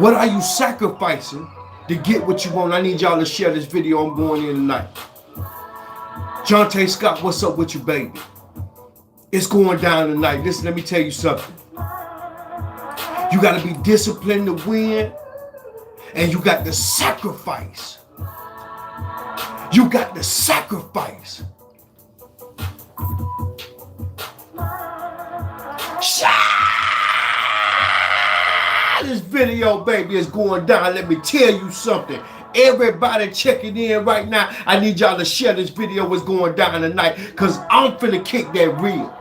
What are you sacrificing to get what you want? I need y'all to share this video. I'm going in tonight. Jonte Scott, what's up with you, baby? It's going down tonight. Listen, let me tell you something. You got to be disciplined to win, and you got to sacrifice. You got to sacrifice. This video, baby, is going down. Let me tell you something. Everybody checking in right now, I need y'all to share this video. What's going down tonight, because I'm finna kick that reel.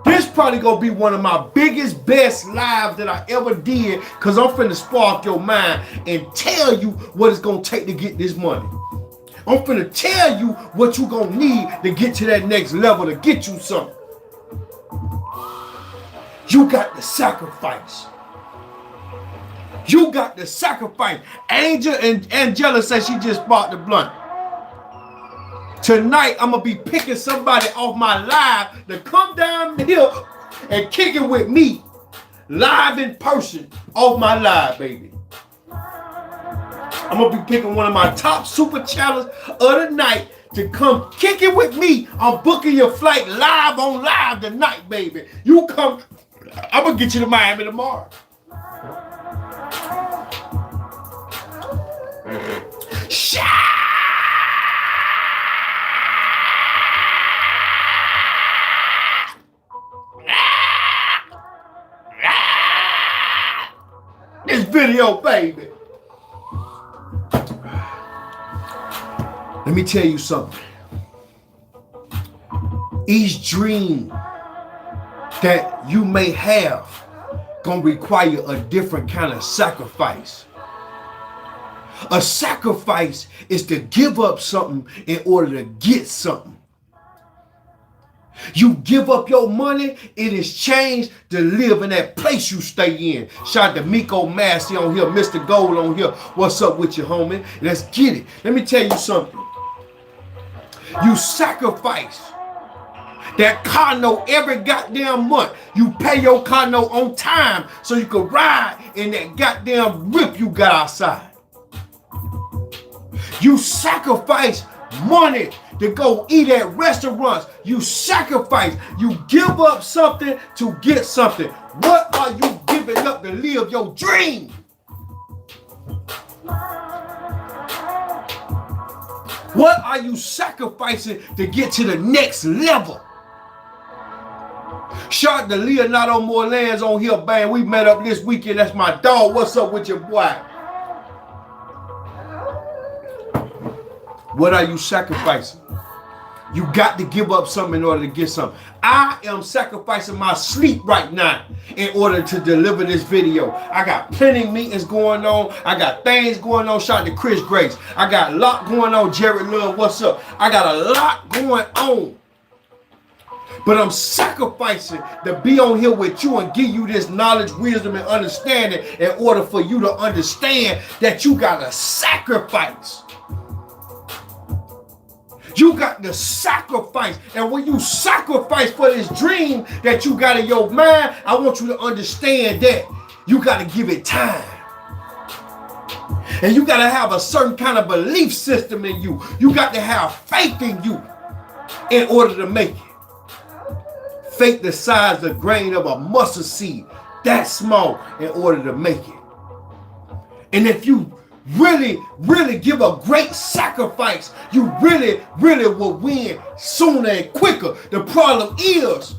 This probably gonna be one of my biggest, best lives that I ever did, because I'm finna spark your mind and tell you what it's gonna take to get this money. I'm finna tell you what you gonna need to get to that next level, to get you something. You got to sacrifice. You got to sacrifice. Angel and Angela said she just bought the blunt. Tonight, I'm going to be picking somebody off my live to come down here and kick it with me live in person off my live, baby. I'm going to be picking one of my top super challengers of the night to come kick it with me. I'm booking your flight live on live tonight, baby. You come. I'm going to get you to Miami tomorrow. This video, baby. Let me tell you something. Each dream that you may have gonna require a different kind of sacrifice. A sacrifice is to give up something in order to get something. You give up your money in exchange to live in that place you stay in. Shout out to Miko Massey on here, Mr. Gold on here. What's up with you, homie? Let's get it. Let me tell you something. You sacrifice that car note every goddamn month. You pay your car note on time so you can ride in that goddamn whip you got outside. You sacrifice money to go eat at restaurants. You sacrifice. You give up something to get something. What are you giving up to live your dream? What are you sacrificing to get to the next level? Shout out to Leonardo Morlands on here, man. We met up this weekend. That's my dog. What's up with your boy? What are you sacrificing? You got to give up something in order to get something. I am sacrificing my sleep right now in order to deliver this video. I got plenty meetings going on. I got things going on. Shout out to Chris Grace. I got a lot going on. Jared Love, what's up? I got a lot going on. But I'm sacrificing to be on here with you and give you this knowledge, wisdom, and understanding in order for you to understand that you got to sacrifice. You got to sacrifice. And when you sacrifice for this dream that you got in your mind, I want you to understand that you got to give it time. And you got to have a certain kind of belief system in you. You got to have faith in you in order to make it. Faith the size of a grain of a mustard seed. That small in order to make it. And if you really give a great sacrifice, you really will win sooner and quicker. The problem is,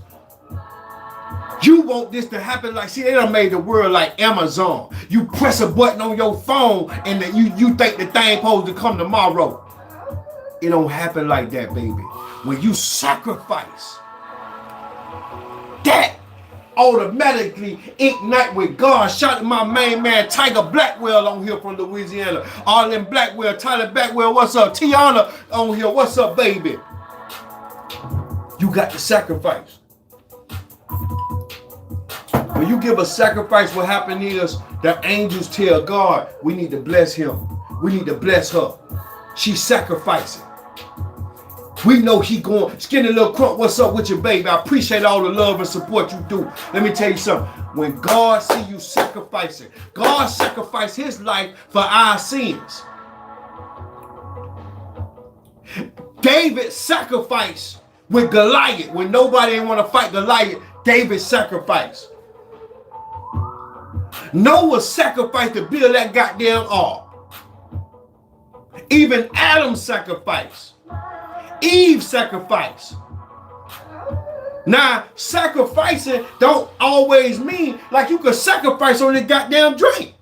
you want this to happen like, see, they done made the world like Amazon. You press a button on your phone and then you think the thing supposed to come tomorrow. It don't happen like that, baby. When you sacrifice, that automatically ignite with God. Shout out to my main man Tiger Blackwell on here from Louisiana. Arlen Blackwell, Tyler Blackwell, what's up? Tiana on here, what's up, baby? You got to sacrifice. When you give a sacrifice, what happens is the angels tell God, we need to bless him. We need to bless her. She's sacrificing. We know he going, Skinny Little Crump, what's up with you, baby? I appreciate all the love and support you do. Let me tell you something. When God see you sacrificing, God sacrificed his life for our sins. David sacrificed with Goliath. When nobody didn't want to fight Goliath, David sacrificed. Noah sacrificed to build that goddamn ark. Even Adam sacrificed. Eve sacrificed. Now, sacrificing don't always mean like you could sacrifice on the goddamn drink.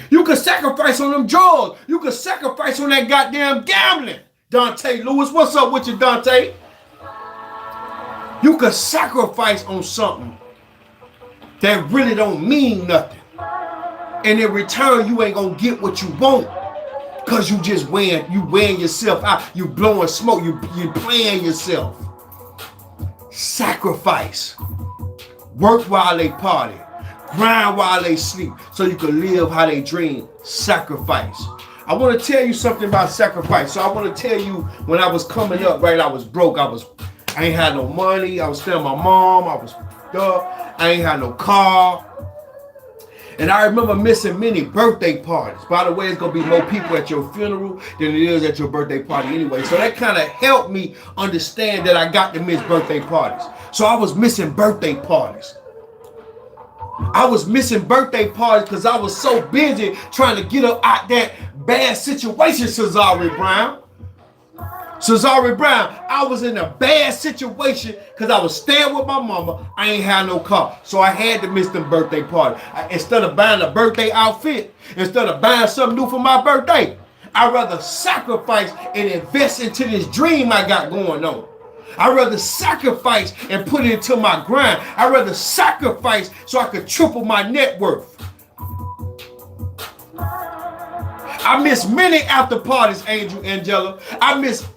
You could sacrifice on them drugs. You could sacrifice on that goddamn gambling. Dante Lewis, what's up with you, Dante? You could sacrifice on something that really don't mean nothing. And in return, you ain't gonna get what you want. Cause you just wearing yourself out. You blowing smoke, you playing yourself. Sacrifice. Work while they party. Grind while they sleep. So you can live how they dream. Sacrifice. I want to tell you something about sacrifice. So I want to tell you, when I was coming up, right, I was broke. I ain't had no money. I was staying with my mom. I was fucked up. I ain't had no car. And I remember missing many birthday parties. By the way, it's going to be more people at your funeral than it is at your birthday party anyway. So that kind of helped me understand that I got to miss birthday parties. So I was missing birthday parties. I was missing birthday parties because I was so busy trying to get up out that bad situation, Cesare Brown. Cesare Brown, I was in a bad situation because I was staying with my mama. I ain't had no car. So I had to miss them birthday parties. Instead of buying a birthday outfit, instead of buying something new for my birthday, I'd rather sacrifice and invest into this dream I got going on. I'd rather sacrifice and put it into my grind. I'd rather sacrifice so I could triple my net worth. I miss many after parties, Angela. I miss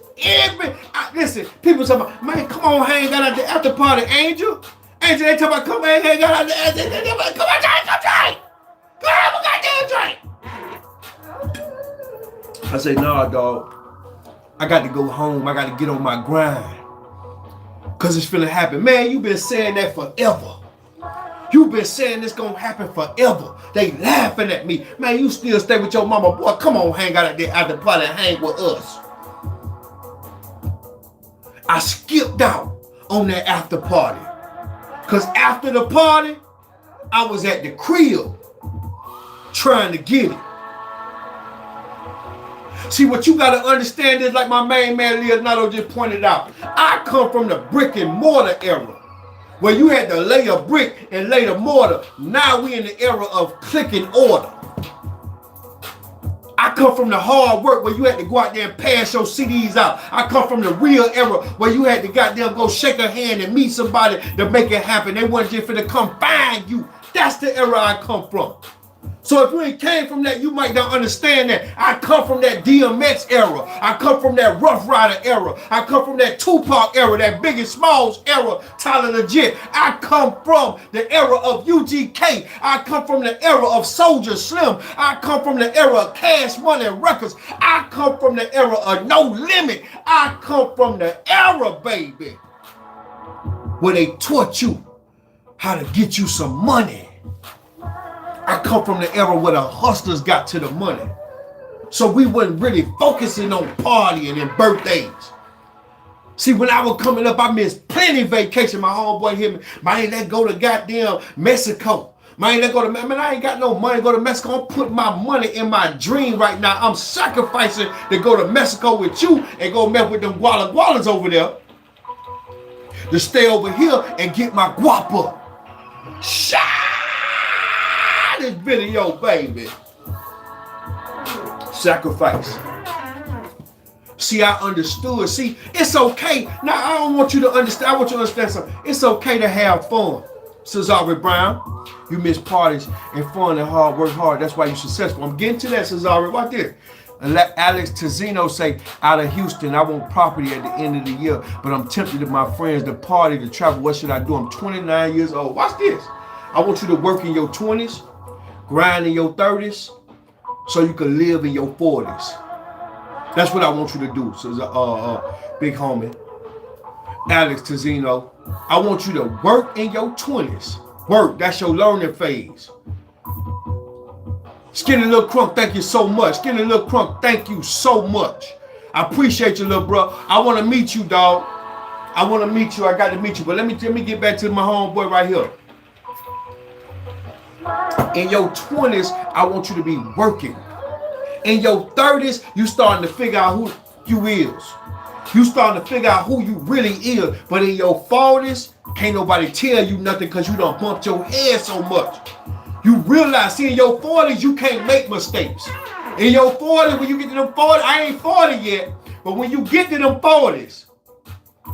listen, people talking about, man, come on, hang out at the after party, Angel. Angel, they talking about, come on, hang out at the after party. Come on, drink. Come on, goddamn drink. I say, nah, dog. I got to go home. I got to get on my grind. Because it's finna happen. Man, you been saying that forever. You been saying this gonna happen forever. They laughing at me. Man, you still stay with your mama. Boy, come on, hang out at the after party and hang with us. I skipped out on that after party. Because after the party, I was at the crib trying to get it. See, what you got to understand is, like my main man Leonardo just pointed out, I come from the brick and mortar era, where you had to lay a brick and lay the mortar. Now we in the era of click and order. I come from the hard work where you had to go out there and pass your CDs out. I come from the real era where you had to goddamn go shake a hand and meet somebody to make it happen. They wasn't just finna come find you. That's the era I come from. So if you ain't came from that, you might not understand that. I come from that DMX era. I come from that Rough Rider era. I come from that Tupac era, that Biggie Smalls era, Tyler Legit. I come from the era of UGK. I come from the era of Soulja Slim. I come from the era of Cash Money Records. I come from the era of No Limit. I come from the era, baby, where they taught you how to get you some money. I come from the era where the hustlers got to the money. So we wasn't really focusing on partying and birthdays. See, when I was coming up, I missed plenty of vacation. My homeboy hit me, man, let's go to goddamn Mexico. Man, let's go to, man, I ain't got no money to go to Mexico. I'm putting my money in my dream right now. I'm sacrificing to go to Mexico with you and go mess with them gualas over there. To stay over here and get my guapa. This video, baby. Sacrifice. See, I understood. See, it's okay. Now, I don't want you to understand. I want you to understand something. It's okay to have fun. Cesare Brown, you miss parties and fun and hard, work hard. That's why you're successful. I'm getting to that, Cesare. Watch this. Alex Tizino say, out of Houston, I want property at the end of the year, but I'm tempted to my friends to party, to travel. What should I do? I'm 29 years old. Watch this. I want you to work in your 20s, grind in your 30s, so you can live in your 40s. That's what I want you to do. So, big homie, Alex Tizino, I want you to work in your 20s. Work, that's your learning phase. Skinny Little Crunk, thank you so much. Skinny Little Crunk, thank you so much. I appreciate you, little bro. I want to meet you, dog. I want to meet you. I got to meet you. But let me get back to my homeboy right here. In your 20s, I want you to be working. In your 30s, you starting to figure out who you is. You starting to figure out who you really is. But in your 40s, can't nobody tell you nothing because you done bumped your head so much. You realize, see, in your 40s, you can't make mistakes. In your 40s, when you get to them 40s, I ain't 40 yet, but when you get to them 40s,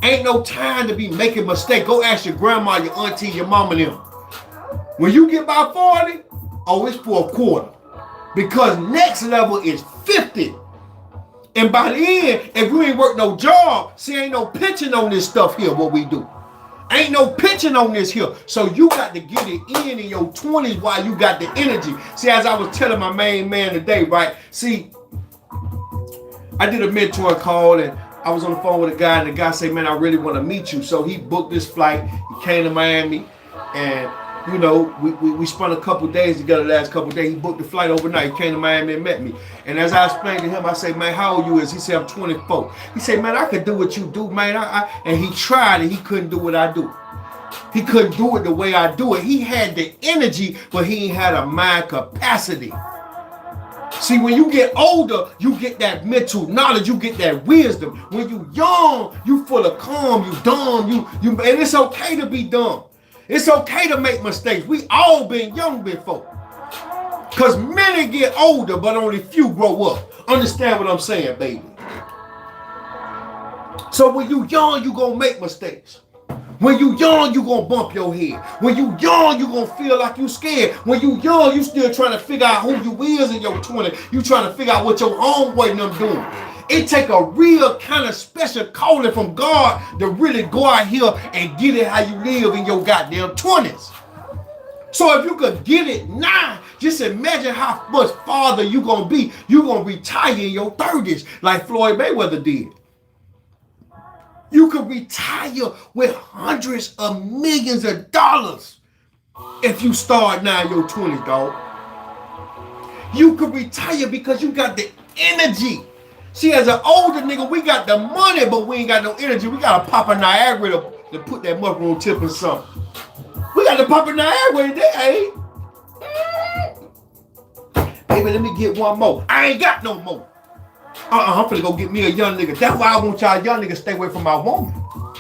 ain't no time to be making mistakes. Go ask your grandma, your auntie, your mama, them. When you get by 40, oh, it's for a quarter. Because next level is 50. And by the end, if you ain't work no job, see, ain't no pension on this stuff here, what we do. Ain't no pension on this here. So you got to get it in your 20s while you got the energy. See, as I was telling my main man today, right? See, I did a mentor call and I was on the phone with a guy and the guy said, man, I really want to meet you. So he booked this flight. He came to Miami and, you know, we spent a couple days together last couple days. He booked the flight overnight. He came to Miami and met me. And as I explained to him, I said, man, how old you is? He said, I'm 24. He said, man, I could do what you do, man. And he tried and he couldn't do what I do. He couldn't do it the way I do it. He had the energy, but he ain't had a mind capacity. See, when you get older, you get that mental knowledge, you get that wisdom. When you young, you full of calm, you dumb, and it's okay to be dumb. It's okay to make mistakes. We all been young before. Because many get older, but only few grow up. Understand what I'm saying, baby? So when you young, you gonna make mistakes. When you young, you gonna bump your head. When you young, you gonna feel like you scared. When you young, you still trying to figure out who you is in your 20s. You trying to figure out what your homeboy and them doing. It take a real kind of special calling from God to really go out here and get it how you live in your goddamn 20s. So if you could get it now, just imagine how much farther you gonna be. You gonna retire in your 30s like Floyd Mayweather did. You could retire with hundreds of millions of dollars if you start now in your 20s, dog. You could retire because you got the energy. See, as an older nigga, we got the money, but we ain't got no energy. We got to pop a Niagara to put that mushroom tip in something. We got to pop a Niagara in there, eh? Baby, let me get one more. I ain't got no more. I'm finna go get me a young nigga. That's why I want y'all young niggas stay away from my woman.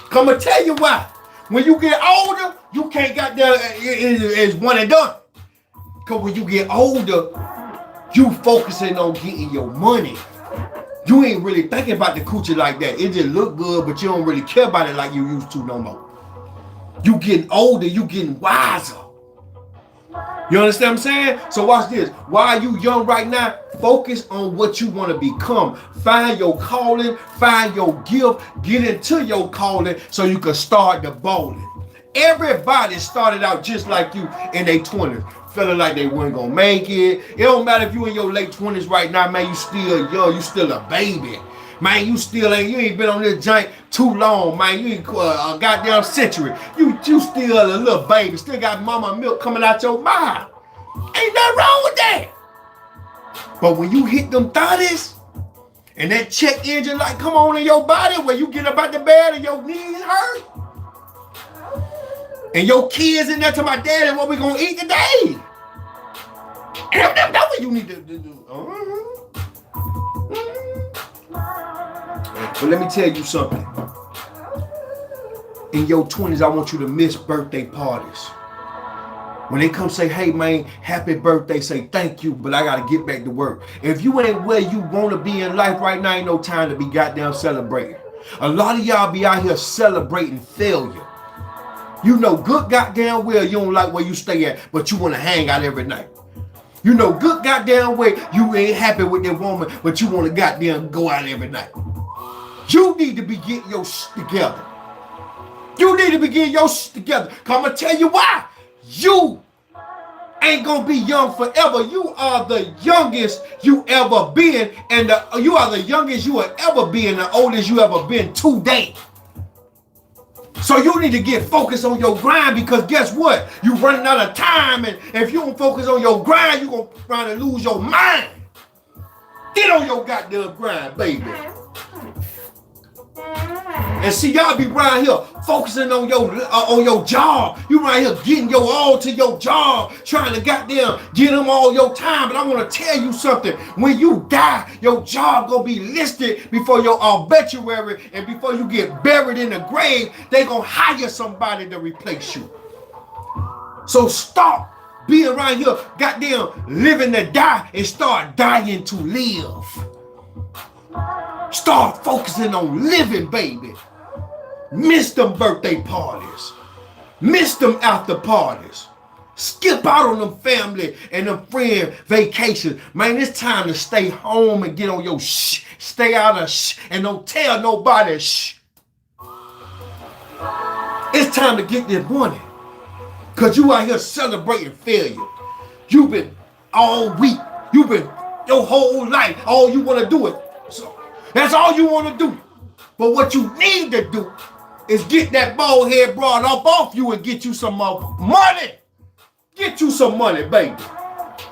Come and tell you why. When you get older, you can't got there. It's one and done. Because when you get older, you focusing on getting your money. You ain't really thinking about the coochie like that. It just look good, but you don't really care about it like you used to no more. You getting older, you getting wiser. You understand what I'm saying? So watch this. While you young right now, focus on what you want to become. Find your calling, find your gift, get into your calling so you can start the bowling. Everybody started out just like you in their 20s. Feeling like they weren't gonna make it. It don't matter if you in your late 20s right now, man, you still young, you still a baby. Man, you ain't been on this joint too long, man. You ain't a goddamn century. You still a little baby, still got mama milk coming out your mouth. Ain't nothing wrong with that. But when you hit them 30s, and that check engine light come on in your body, where you get up out the bed and your knees hurt, and your kids in there to my daddy, what we gonna eat today? And that's what you need to do. But let me tell you something. In your 20s, I want you to miss birthday parties. When they come say, hey man, happy birthday, say thank you, but I gotta get back to work. If you ain't where you wanna be in life right now, ain't no time to be goddamn celebrating. A lot of y'all be out here celebrating failure. You know good goddamn well you don't like where you stay at, but you want to hang out every night. You know good goddamn well you ain't happy with that woman, but you want to goddamn go out every night. You need to be getting your shit together. You need to be getting your shit together. Cause I'm going to tell you why. You ain't gonna be young forever. You are the youngest you ever been, and you are the youngest you will ever be, and the oldest you ever been today. So you need to get focused on your grind, because guess what? You running out of time, and if you don't focus on your grind, you're gonna try to lose your mind. Get on your goddamn grind, baby. And see, y'all be around here focusing on your job. You right here getting your all to your job, trying to goddamn get them all your time. But I want to tell you something. When you die, your job gonna be listed before your obituary, and before you get buried in the grave, they gonna hire somebody to replace you. So stop being around here goddamn living to die, and start dying to live. Start focusing on living, baby. Miss them birthday parties. Miss them after parties. Skip out on them family and them friend vacations. Man, it's time to stay home and get on your shh. Stay out of shh and don't tell nobody shh. It's time to get this money. Because you out here celebrating failure. You've been all week. You've been your whole life. All you want to do is, so that's all you want to do. But what you need to do is get that bald head broad up off you and get you some more money. Get you some money, baby.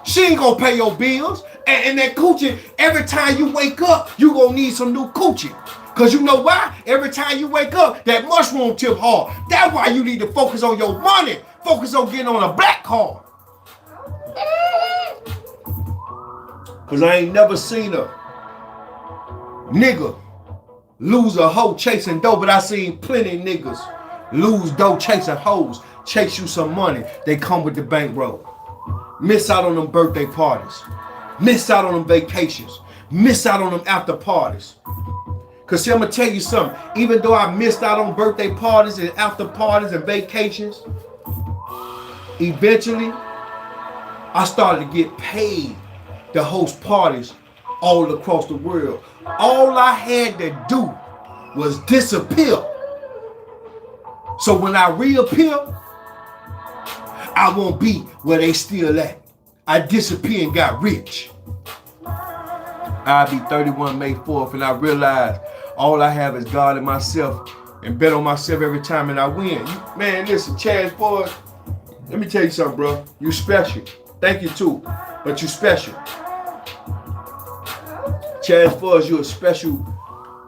She ain't gonna pay your bills. And that coochie, every time you wake up, you gonna need some new coochie. Because you know why? Every time you wake up, that mushroom tip hard. That's why you need to focus on your money. Focus on getting on a black card. Because I ain't never seen a nigga lose a hoe chasing dough, but I seen plenty of niggas lose dough chasing hoes. Chase you some money, they come with the bankroll. Miss out on them birthday parties. Miss out on them vacations. Miss out on them after parties. Because see, I'm going to tell you something. Even though I missed out on birthday parties and after parties and vacations, eventually, I started to get paid to host parties all across the world. All I had to do was disappear. So when I reappear, I won't be where they still at. I disappeared and got rich. I'll be 31 May 4th, and I realize all I have is God and myself, and bet on myself every time, and I win. Man, listen, Chaz Boy, let me tell you something, bro. You special. Thank you too, but you special. Chaz Boy, you a special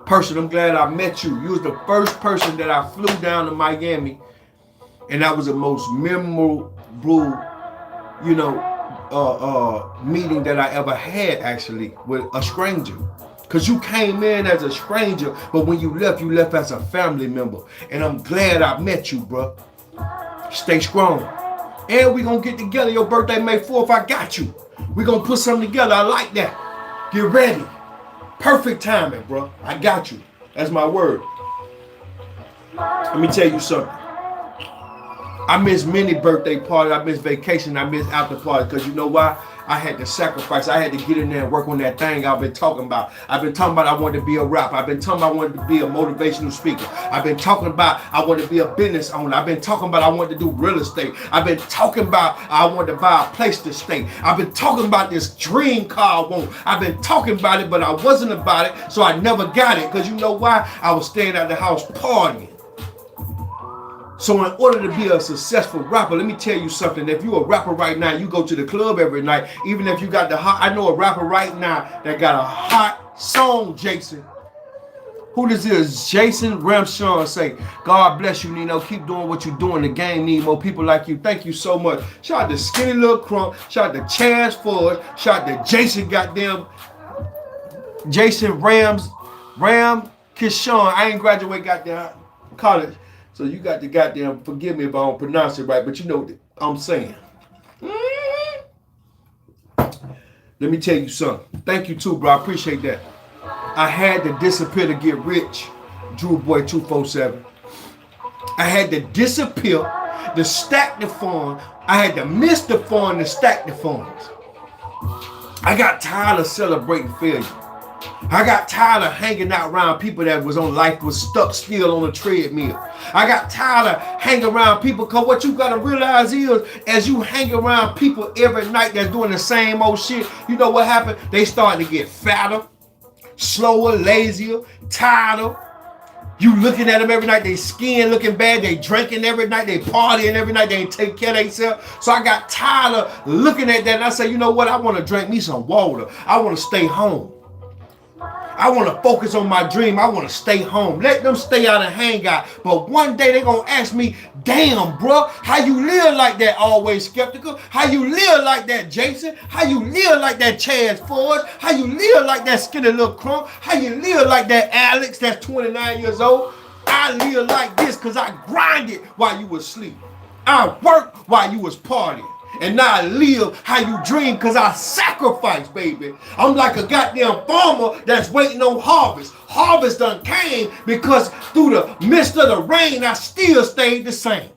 person. I'm glad I met you. You was the first person that I flew down to Miami, and that was the most memorable, meeting that I ever had, actually, with a stranger. Because you came in as a stranger, but when you left as a family member. And I'm glad I met you, bro. Stay strong. And we gonna get together. Your birthday, May 4th, I got you. We gonna put something together. I like that. Get ready. Perfect timing, bro. I got you. That's my word. Let me tell you something. I miss many birthday parties. I miss vacation. I miss after parties. Because you know why? I had to sacrifice. I had to get in there and work on that thing I've been talking about. I've been talking about I wanted to be a rapper. I've been talking about I wanted to be a motivational speaker. I've been talking about I wanted to be a business owner. I've been talking about I wanted to do real estate. I've been talking about I wanted to buy a place to stay. I've been talking about this dream car I want. I've been talking about it, but I wasn't about it, so I never got it. Because you know why? I was staying at the house partying. So in order to be a successful rapper, let me tell you something. If you're a rapper right now, you go to the club every night, even if you got the hot, I know a rapper right now that got a hot song, Jason. Who this is? Jason Ramshawn say, God bless you, Nino. Keep doing what you're doing. The game need more people like you. Thank you so much. Shout out to Skinny Little Crump. Shout out to Chaz Ford. Shout out to Jason Ram Kishon. I ain't graduate goddamn college. So you got to goddamn, forgive me if I don't pronounce it right, but you know what I'm saying. Let me tell you something. Thank you too, bro. I appreciate that. I had to disappear to get rich. Drew Boy 247. I had to disappear to stack the fund. I had to miss the fund to stack the funds. I got tired of celebrating failure. I got tired of hanging out around people that was stuck still on a treadmill. I got tired of hanging around people, because what you gotta realize is, as you hang around people every night that's doing the same old shit, you know what happened? They starting to get fatter, slower, lazier, tireder. You looking at them every night, they skin looking bad, they drinking every night, they partying every night, they ain't take care of themselves. So I got tired of looking at that, and I said, you know what? I want to drink me some water. I want to stay home. I want to focus on my dream. I want to stay home. Let them stay out and hang out. But one day they're going to ask me, damn, bro, how you live like that, always skeptical? How you live like that, Jason? How you live like that, Chaz Ford? How you live like that skinny little crump? How you live like that, Alex, that's 29 years old? I live like this because I grinded while you was asleep. I worked while you was partying. And now I live how you dream because I sacrifice, baby. I'm like a goddamn farmer that's waiting on harvest. Harvest done came because through the midst of the rain, I still stayed the same.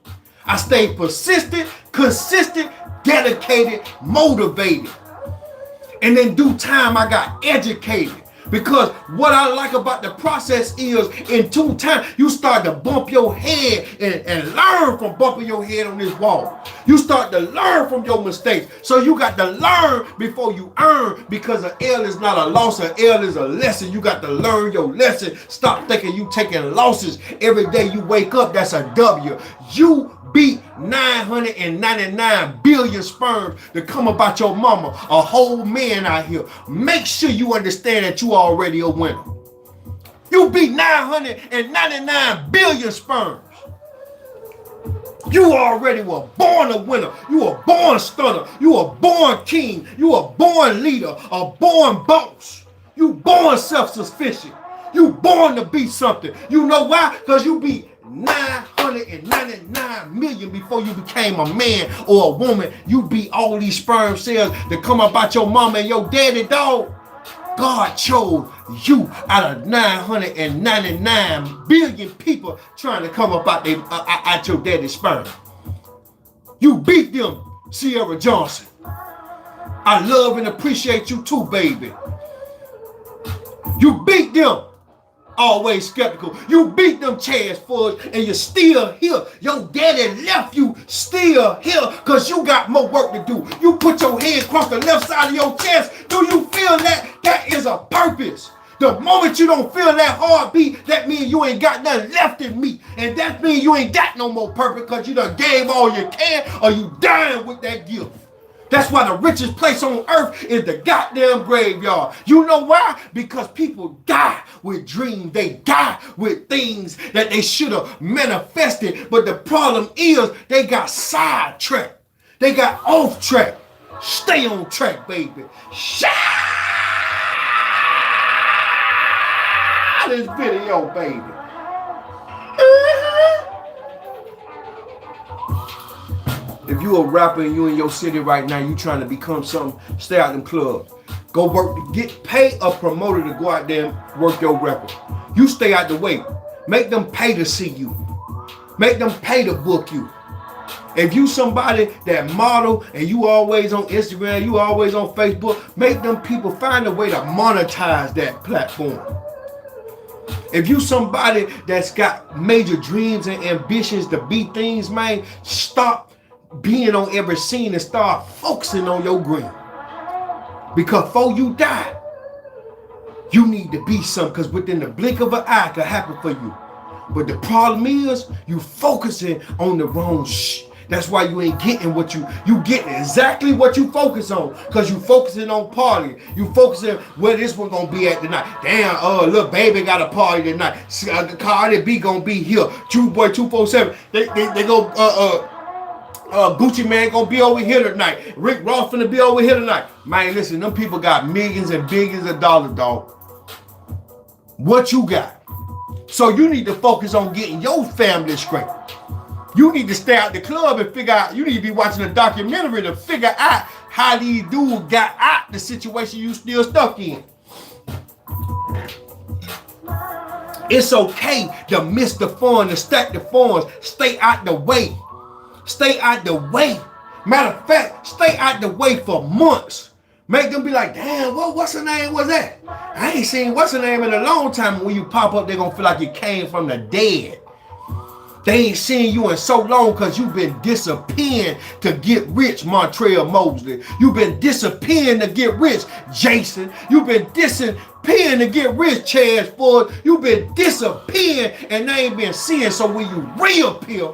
I stayed persistent, consistent, dedicated, motivated. And in due time, I got educated. Because what I like about the process is, in due time, you start to bump your head and learn from bumping your head on this wall. You start to learn from your mistakes. So you got to learn before you earn, because an L is not a loss, an L is a lesson. You got to learn your lesson. Stop thinking you taking losses. Every day you wake up, that's a W. You beat 999 billion sperms to come about your mama, a whole man out here. Make sure you understand that you already a winner. You beat 999 billion sperms. You already were born a winner. You were born stunner. You were born king. You were born leader, a born boss. You born self-sufficient. You born to be something. You know why? Because you beat 999 million before you became a man or a woman. You beat all these sperm cells that come about your mama and your daddy, dog. God chose you out of 999 billion people trying to come up out your daddy's sperm. You beat them, Sierra Johnson. I love and appreciate you too, baby. You beat them. Always skeptical. You beat them, Chaz Fudge, and you're still here. Your daddy left you still here because you got more work to do. You put your head across the left side of your chest. Do you feel that? That is a purpose. The moment you don't feel that heartbeat, that means you ain't got nothing left in me. And that means you ain't got no more purpose because you done gave all you can, or you dying with that gift. That's why the richest place on earth is the goddamn graveyard. You know why? Because people die with dreams. They die with things that they should have manifested. But the problem is they got sidetracked. They got off track. Stay on track, baby. Share this video, baby. If you a rapper and you in your city right now, you trying to become something, stay out in clubs. Go work, pay a promoter to go out there and work your record. You stay out the way. Make them pay to see you. Make them pay to book you. If you somebody that model and you always on Instagram, you always on Facebook, make them people find a way to monetize that platform. If you somebody that's got major dreams and ambitions to be things, man, stop being on every scene and start focusing on your dream. Because before you die, you need to be something, because within the blink of an eye could happen for you. But the problem is you focusing on the wrong shit. That's why you ain't getting what you getting exactly what you focus on, because you focusing on partying. You focusing where this one gonna be at tonight. Damn, look, baby got a party tonight. Cardi B gonna be here. True Boy 247. They go Gucci Man gonna be over here tonight. Rick Ross finna be over here tonight. Man, listen, them people got millions and billions of dollars, dog. What you got? So you need to focus on getting your family straight. You need to stay out the club and figure out, you need to be watching a documentary to figure out how these dudes got out the situation you still stuck in. It's okay to miss the fun, to stack the funds. Stay out the way. Stay out the way. Matter of fact, stay out the way for months. Make them be like, damn, what's her name was that? I ain't seen what's her name in a long time. When you pop up, they're going to feel like you came from the dead. They ain't seen you in so long because you've been disappearing to get rich, Montrell Mosley. You've been disappearing to get rich, Jason. You've been disappearing to get rich, Chaz Ford. You've been disappearing and they ain't been seeing. So when you reappear,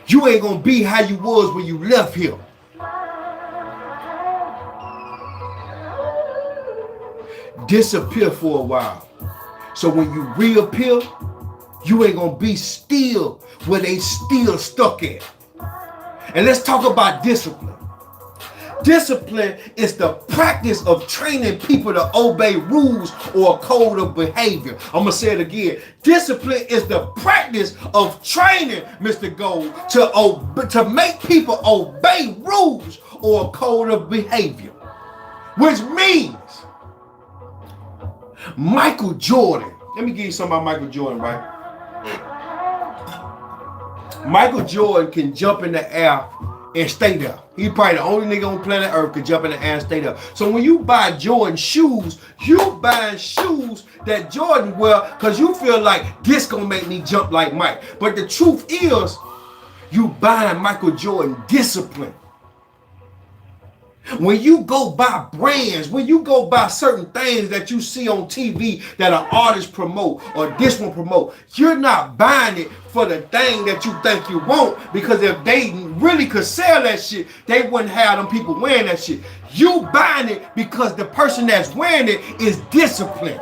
you ain't going to be how you was when you left here. Disappear for a while. So when you reappear, you ain't gonna be still where they still stuck at. And let's talk about discipline. Discipline is the practice of training people to obey rules or a code of behavior. I'm gonna say it again. Discipline is the practice of training, Mr. Gold, to make people obey rules or a code of behavior. Which means Michael Jordan. Let me give you something about Michael Jordan, right? Michael Jordan can jump in the air and stay there. He's probably the only nigga on planet Earth can jump in the air and stay there. So when you buy Jordan shoes, you buying shoes that Jordan wear because you feel like this gonna make me jump like Mike. But the truth is, you buying Michael Jordan discipline. When you go buy brands, when you go buy certain things that you see on TV that an artist promote or this one promote, you're not buying it for the thing that you think you want, because if they really could sell that shit, they wouldn't have them people wearing that shit. You buying it because the person that's wearing it is disciplined.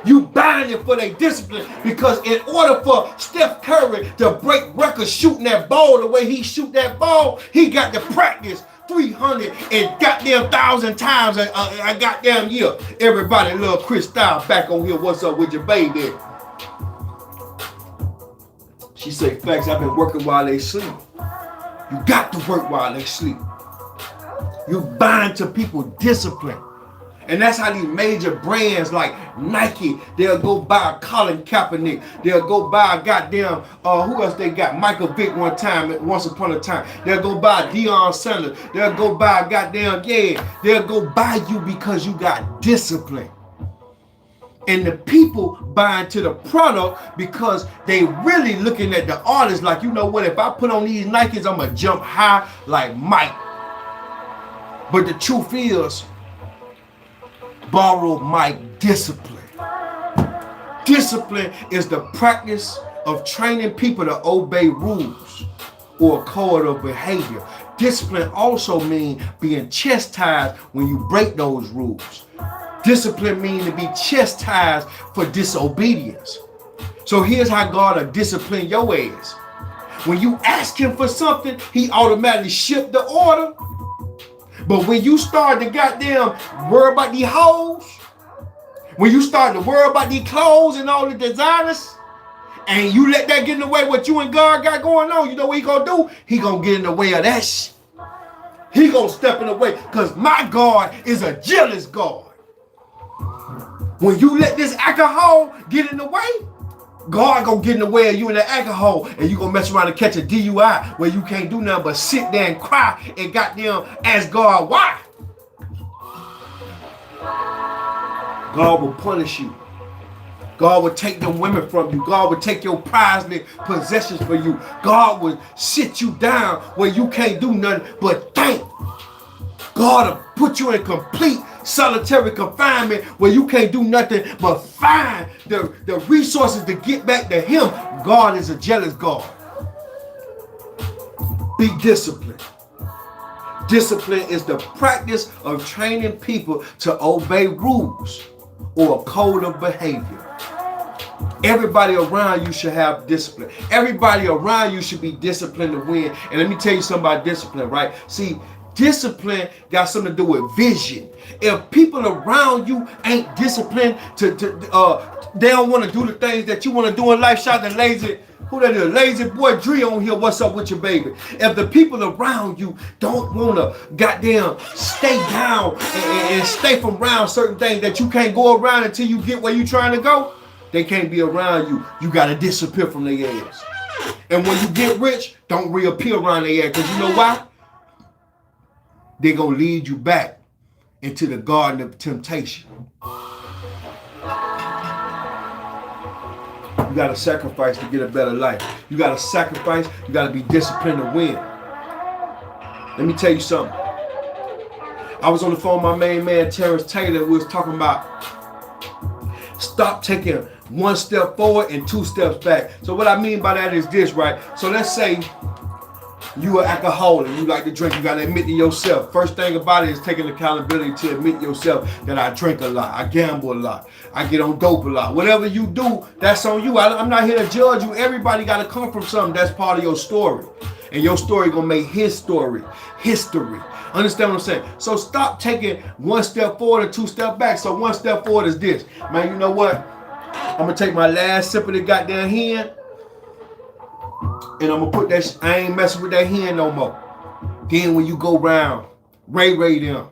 You buying it for their discipline, because in order for Steph Curry to break records shooting that ball the way he shoot that ball, he got to practice 300 and goddamn 1,000 times a goddamn year. Everybody love Chris Styles back on here. What's up with your baby? She say, facts, I've been working while they sleep. You got to work while they sleep. You bind to people discipline. And that's how these major brands like Nike, they'll go buy Colin Kaepernick. They'll go buy goddamn, who else they got? Michael Vick once upon a time. They'll go buy Deion Sanders. They'll go buy goddamn, they'll go buy you because you got discipline. And the people buying to the product because they really looking at the artist like, you know what, if I put on these Nikes, I'm going to jump high like Mike. But the truth is, borrow Mike discipline. Discipline is the practice of training people to obey rules or a code of behavior. Discipline also means being chastised when you break those rules. Discipline means to be chastised for disobedience. So here's how God will discipline your ass. When you ask him for something, he automatically ship the order. But when you start to goddamn worry about these hoes, when you start to worry about these clothes and all the designers, and you let that get in the way of what you and God got going on, you know what he gonna do? He gonna get in the way of that shit. He gonna step in the way, because my God is a jealous God. When you let this alcohol get in the way, God gonna get in the way of you and the alcohol, and you gonna mess around and catch a DUI where you can't do nothing but sit there and cry and goddamn ask God why. God will punish you. God will take them women from you. God will take your prized possessions for you. God will sit you down where you can't do nothing but think. God will put you in complete solitary confinement where you can't do nothing but find the resources to get back to him. God is a jealous God. Be disciplined. Discipline is the practice of training people to obey rules or a code of behavior. Everybody around you should have discipline. Everybody around you should be disciplined to win. And let me tell you something about discipline, right? See, discipline got something to do with vision. If people around you ain't disciplined they don't want to do the things that you want to do in life. Shout out to lazy, who that is? Lazy boy Dre on here. What's up with your baby? If the people around you don't want to goddamn stay down and stay from around certain things that you can't go around until you get where you trying to go, they can't be around you. You got to disappear from their ass. And when you get rich, don't reappear around their ass, because you know why? They're going to lead you back into the garden of temptation. You got to sacrifice to get a better life. You got to sacrifice. You got to be disciplined to win. Let me tell you something. I was on the phone with my main man, Terrence Taylor. We was talking about stop taking one step forward and two steps back. So what I mean by that is this, right? So let's say you are alcoholic, you like to drink, you got to admit to yourself. First thing about it is taking accountability to admit to yourself that I drink a lot, I gamble a lot, I get on dope a lot. Whatever you do, that's on you. I'm not here to judge you. Everybody got to come from something. That's part of your story. And your story going to make his story history. Understand what I'm saying? So stop taking one step forward and two steps back. So one step forward is this. Man, you know what? I'm going to take my last sip of the goddamn hen. And I'm going to put that, I ain't messing with that hen no more. Then when you go round, Ray them.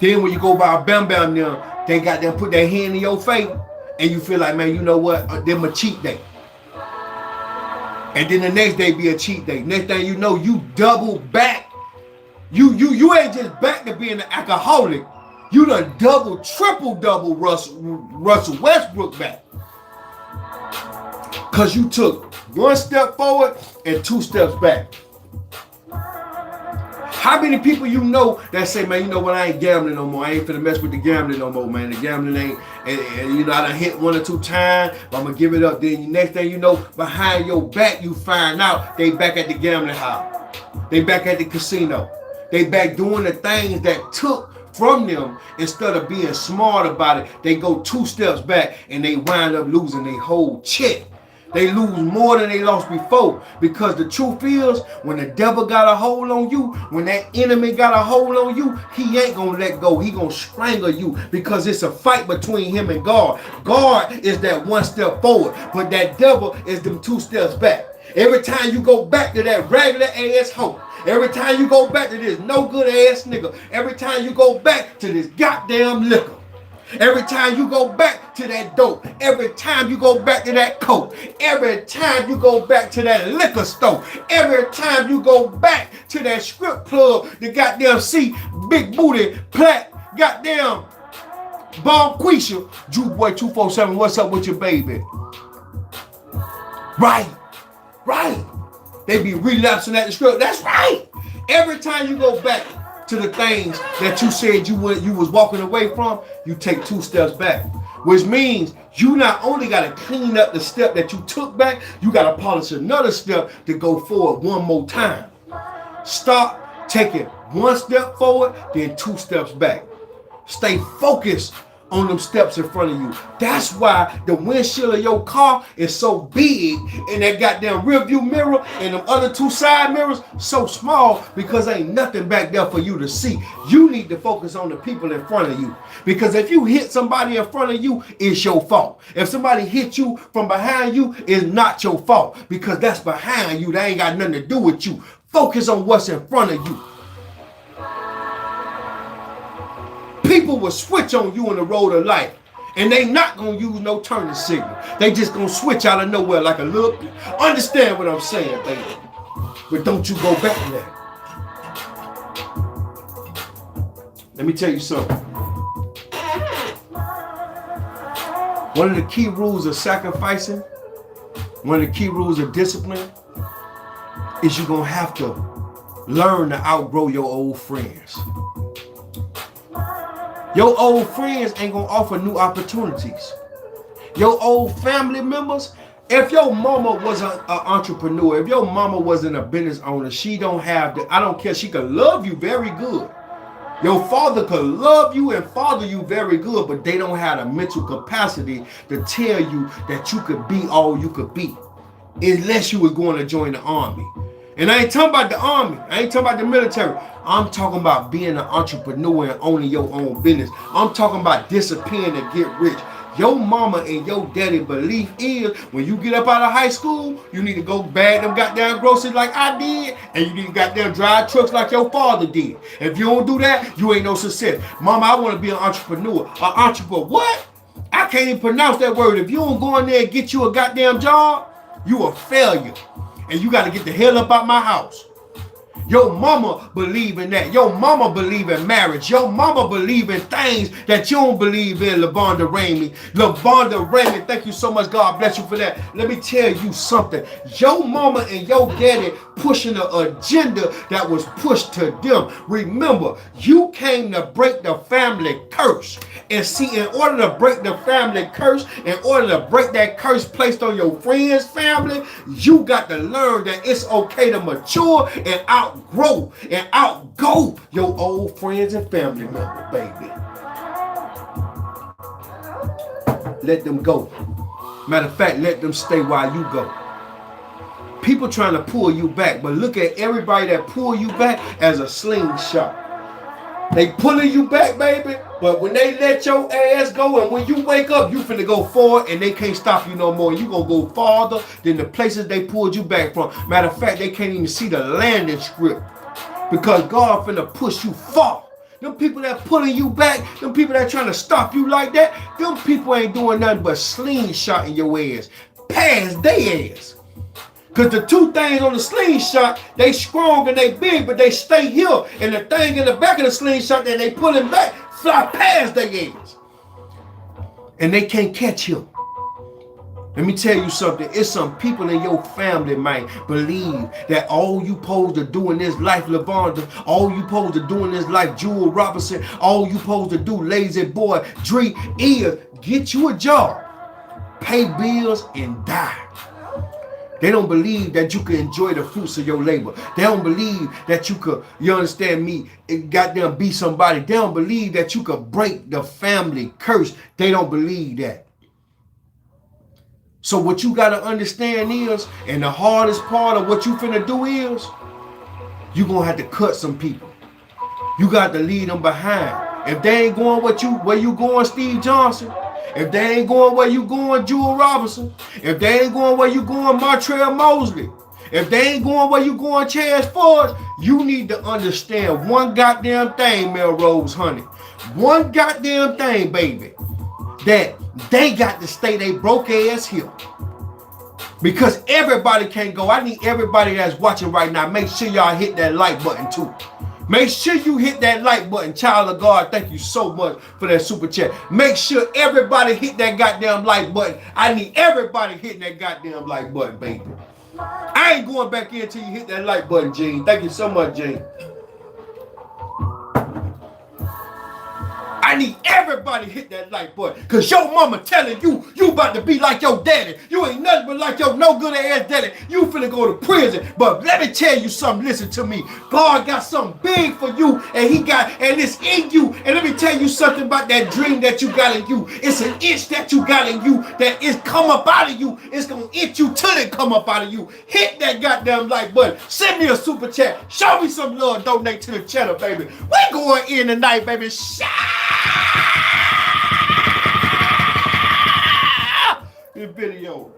Then when you go by Bam Bam them, they got them put that hen in your face. And you feel like, man, you know what? Them a cheat day. And then the next day be a cheat day. Next thing you know, you double back. You ain't just back to being an alcoholic. You done triple Russell Westbrook back. Cause you took one step forward and two steps back. How many people you know that say, man, you know what, I ain't gambling no more. I ain't finna mess with the gambling no more, man. The gambling ain't, and you know, I done hit one or two times, but I'm gonna give it up. Then next thing you know, behind your back, you find out they back at the gambling house. They back at the casino. They back doing the things that took from them. Instead of being smart about it, they go two steps back and they wind up losing their whole check. They lose more than they lost before. Because the truth is, when the devil got a hold on you, when that enemy got a hold on you, he ain't gonna let go. He gonna strangle you because it's a fight between him and God. God is that one step forward, but that devil is them two steps back. Every time you go back to that regular ass hoe, every time you go back to this no good ass nigga, every time you go back to this goddamn liquor, every time you go back to that dope, every time you go back to that coke, every time you go back to that liquor store, every time you go back to that strip club, the goddamn see big booty, plat, goddamn Bonquisha, Juke Boy 247, what's up with your baby? Right. They be relapsing at the strip. That's right. Every time you go back to the things that you said you was walking away from, you take two steps back. Which means you not only got to clean up the step that you took back, you got to polish another step to go forward one more time. Stop taking one step forward, then two steps back. Stay focused on them steps in front of you. That's why the windshield of your car is so big and that goddamn rearview mirror and them other two side mirrors so small, because ain't nothing back there for you to see. You need to focus on the people in front of you, because if you hit somebody in front of you, it's your fault. If somebody hit you from behind you, it's not your fault, because that's behind you. That ain't got nothing to do with you. Focus on what's in front of you. People will switch on you in the road of life, and they not gonna use no turning signal. They just gonna switch out of nowhere like a little. Understand what I'm saying, baby? But don't you go back to that. Let me tell you something. One of the key rules of sacrificing, one of the key rules of discipline, is you're gonna have to learn to outgrow your old friends. Your old friends ain't gonna offer new opportunities. Your old family members, if your mama was an entrepreneur, if your mama wasn't a business owner, she don't have the, I don't care, she could love you very good. Your father could love you and father you very good, but they don't have the mental capacity to tell you that you could be all you could be, unless you was going to join the army. And I ain't talking about the army. I ain't talking about the military. I'm talking about being an entrepreneur and owning your own business. I'm talking about disappearing and get rich. Your mama and your daddy belief is when you get up out of high school, you need to go bag them goddamn groceries like I did, and you need to goddamn drive trucks like your father did. If you don't do that, you ain't no success. Mama, I want to be an entrepreneur. An entrepreneur, what? I can't even pronounce that word. If you don't go in there and get you a goddamn job, you a failure. And you got to get the hell up out my house. Your mama believe in that. Your mama believe in marriage. Your mama believe in things that you don't believe in, LaVonda Ramey. LaVonda Ramey, thank you so much. God bless you for that. Let me tell you something. Your mama and your daddy pushing an agenda that was pushed to them. Remember, you came to break the family curse. And see, in order to break the family curse, in order to break that curse placed on your friend's family, you got to learn that it's okay to mature and outgrow and outgo your old friends and family members, baby. Let them go. Matter of fact, let them stay while you go. People trying to pull you back, but look at everybody that pull you back as a slingshot. They pulling you back, baby, but when they let your ass go and when you wake up, you finna go forward and they can't stop you no more. You gonna go farther than the places they pulled you back from. Matter of fact, they can't even see the landing strip because God finna push you far. Them people that pulling you back, them people that trying to stop you like that, them people ain't doing nothing but slingshotting your ass past their ass. Because the two things on the slingshot, they strong and they big, but they stay here. And the thing in the back of the slingshot that they pulling back, fly past their ass. And they can't catch him. Let me tell you something. It's some people in your family, man, believe that all you supposed to do in this life, LaVonda, all you supposed to do in this life, Jewel Robinson, all you supposed to do, Lazy Boy, Dree, is get you a job, pay bills, and die. They don't believe that you can enjoy the fruits of your labor. They don't believe that you could, you understand me, goddamn be somebody. They don't believe that you could break the family curse. They don't believe that. So what you got to understand is, and the hardest part of what you finna do is, you going to have to cut some people. You got to leave them behind. If they ain't going where you going, Steve Johnson, if they ain't going where you going, Jewel Robinson, if they ain't going where you going, Martrell Mosley, if they ain't going where you going, Chaz Ford, you need to understand one goddamn thing, Melrose Honey. One goddamn thing, baby, that they got to stay they broke ass here. Because everybody can't go. I need everybody that's watching right now, make sure y'all hit that like button too. Make sure you hit that like button. Child of God, thank you so much for that super chat. Make sure everybody hit that goddamn like button. I need everybody hitting that goddamn like button, baby. I ain't going back in until you hit that like button, Gene. Thank you so much, Gene. I need everybody hit that like button. Because your mama telling you, you about to be like your daddy. You ain't nothing but like your no good ass daddy. You finna go to prison. But let me tell you something. Listen to me. God got something big for you. And it's in you. And let me tell you something about that dream that you got in you. It's an itch that you got in you that is come up out of you. It's gonna itch you till it come up out of you. Hit that goddamn like button. Send me a super chat. Show me some love. Donate to the channel, baby. We going in tonight, baby. This video.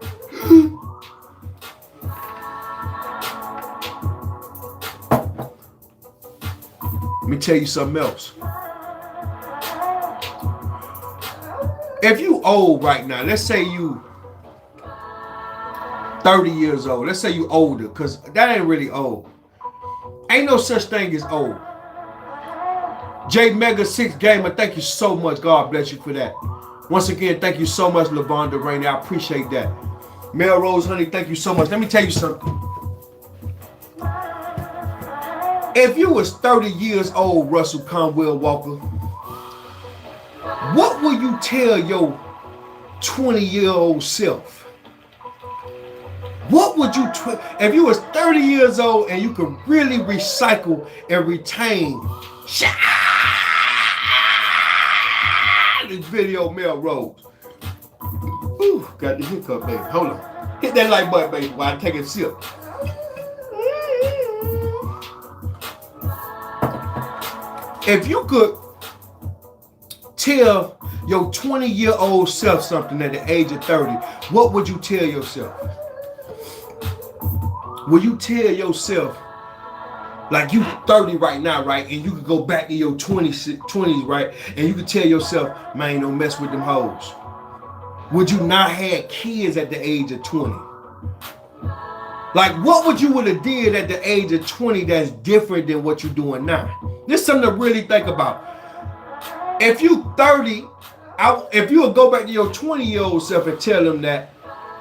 Let me tell you something else. If you old right now, let's say you 30 years old. Let's say you older, because that ain't really old. Ain't no such thing as old. J Mega 6 Gamer, thank you so much. God bless you for that. Once again, thank you so much, LaVonda Ramey. I appreciate that. Melrose Honey, thank you so much. Let me tell you something. If you was 30 years old, Russell Conwell Walker, what will you tell your 20-year-old self? What would you, if you was 30 years old and you could really recycle and retain this video, Melrose. Ooh, got the hiccup, baby. Hold on. Hit that like button, baby, while I take a sip. If you could tell your 20-year-old self something at the age of 30, what would you tell yourself? Will you tell yourself, like you 30 right now, right? And you could go back to your 20s, right? And you could tell yourself, man, don't mess with them hoes. Would you not have kids at the age of 20? Like, what would you would have did at the age of 20 that's different than what you're doing now? This is something to really think about. If you 30, if you would go back to your 20-year-old self and tell them that,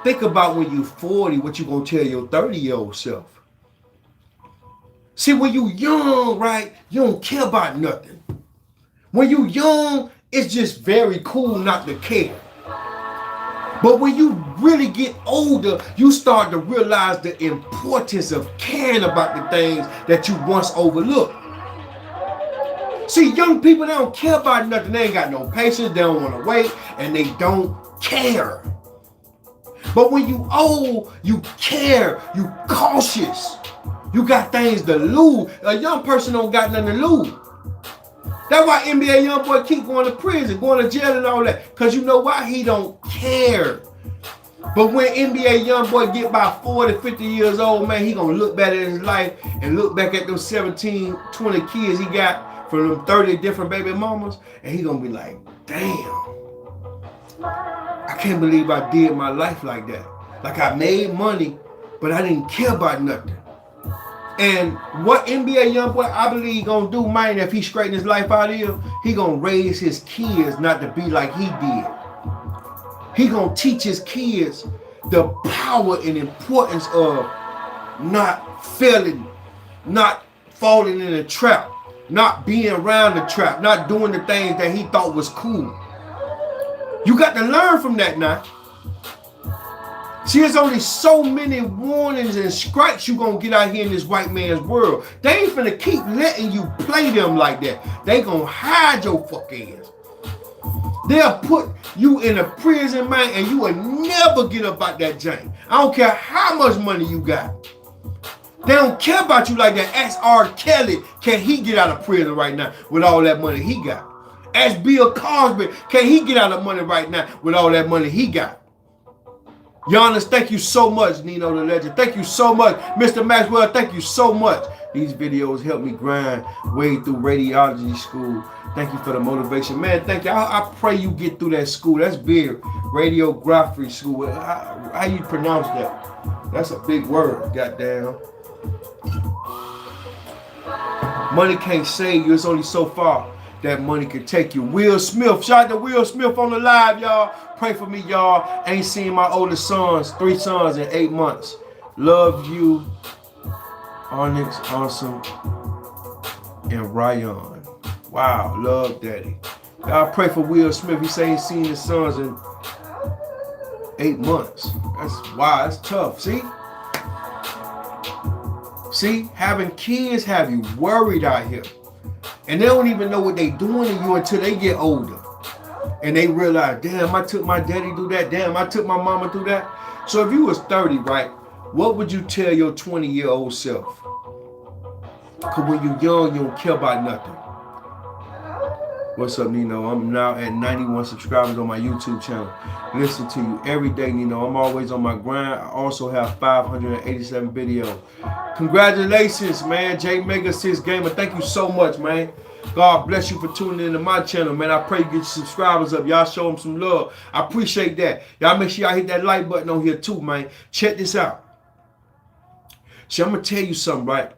think about when you 40, what you gonna tell your 30-year-old self. See, when you young, right, you don't care about nothing. When you young, it's just very cool not to care. But when you really get older, you start to realize the importance of caring about the things that you once overlooked. See, young people, they don't care about nothing. They ain't got no patience. They don't want to wait, and they don't care. But when you old, you care. You cautious. You got things to lose. A young person don't got nothing to lose. That's why NBA young boy keep going to prison, going to jail and all that. Because you know why? He don't care. But when NBA young boy get by 40, 50 years old, man, he going to look back at his life and look back at those 17, 20 kids he got from them 30 different baby mamas. And he going to be like, damn, I can't believe I did my life like that. Like I made money, but I didn't care about nothing. And what NBA young boy, I believe, gonna do, man, if he straighten his life out here, he gonna raise his kids not to be like he did. He gonna teach his kids the power and importance of not failing, not falling in a trap, not being around the trap, not doing the things that he thought was cool. You got to learn from that now. See, there's only so many warnings and strikes you gonna get out here in this white man's world. They ain't finna keep letting you play them like that. They gonna hide your fuck ass. They'll put you in a prison, man, and you will never get up out that jank. I don't care how much money you got. They don't care about you like that. Ask R. Kelly, can he get out of prison right now with all that money he got? Ask Bill Cosby, can he get out of money right now with all that money he got? Giannis, thank you so much, Nino the Legend. Thank you so much, Mr. Maxwell. Thank you so much. These videos help me grind way through radiology school. Thank you for the motivation. Man, thank you. I pray you get through that school. That's big. Radiography school. How you pronounce that? That's a big word, goddamn. Money can't save you. It's only so far that money can take you. Will Smith. Shout out to Will Smith on the live, y'all. Pray for me, y'all. Ain't seen my oldest sons, 3 sons in 8 months. Love you, Onyx, Awesome, and Ryan. Wow, love daddy. Y'all pray for Will Smith. He say he seen his sons in 8 months. That's tough. See, having kids have you worried out here. And they don't even know what they doing to you until they get older. And they realize, damn, I took my daddy through that. Damn, I took my mama through that. So if you was 30, right, what would you tell your 20-year-old self? Because when you're young, you don't care about nothing. What's up, Nino? I'm now at 91 subscribers on my YouTube channel. Listen to you every day, Nino. I'm always on my grind. I also have 587 videos. Congratulations, man. J Mega 6 Gamer. Thank you so much, man. God bless you for tuning into my channel, man. I pray you get your subscribers up. Y'all show them some love. I appreciate that. Y'all make sure y'all hit that like button on here too, man. Check this out. See, I'm going to tell you something, right?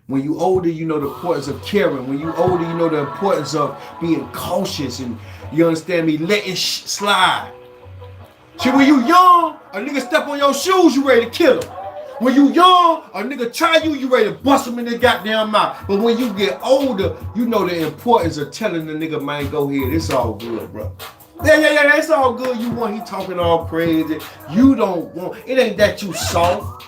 When you older, you know the importance of caring. When you older, you know the importance of being cautious and, you understand me, letting slide. See, when you young, a nigga step on your shoes, you ready to kill him. When you young, a nigga try you ready to bust him in the goddamn mouth. But when you get older, you know the importance of telling the nigga, man, go ahead, it's all good, bro. Yeah, it's all good. You want, he talking all crazy. You don't want, it ain't that you soft.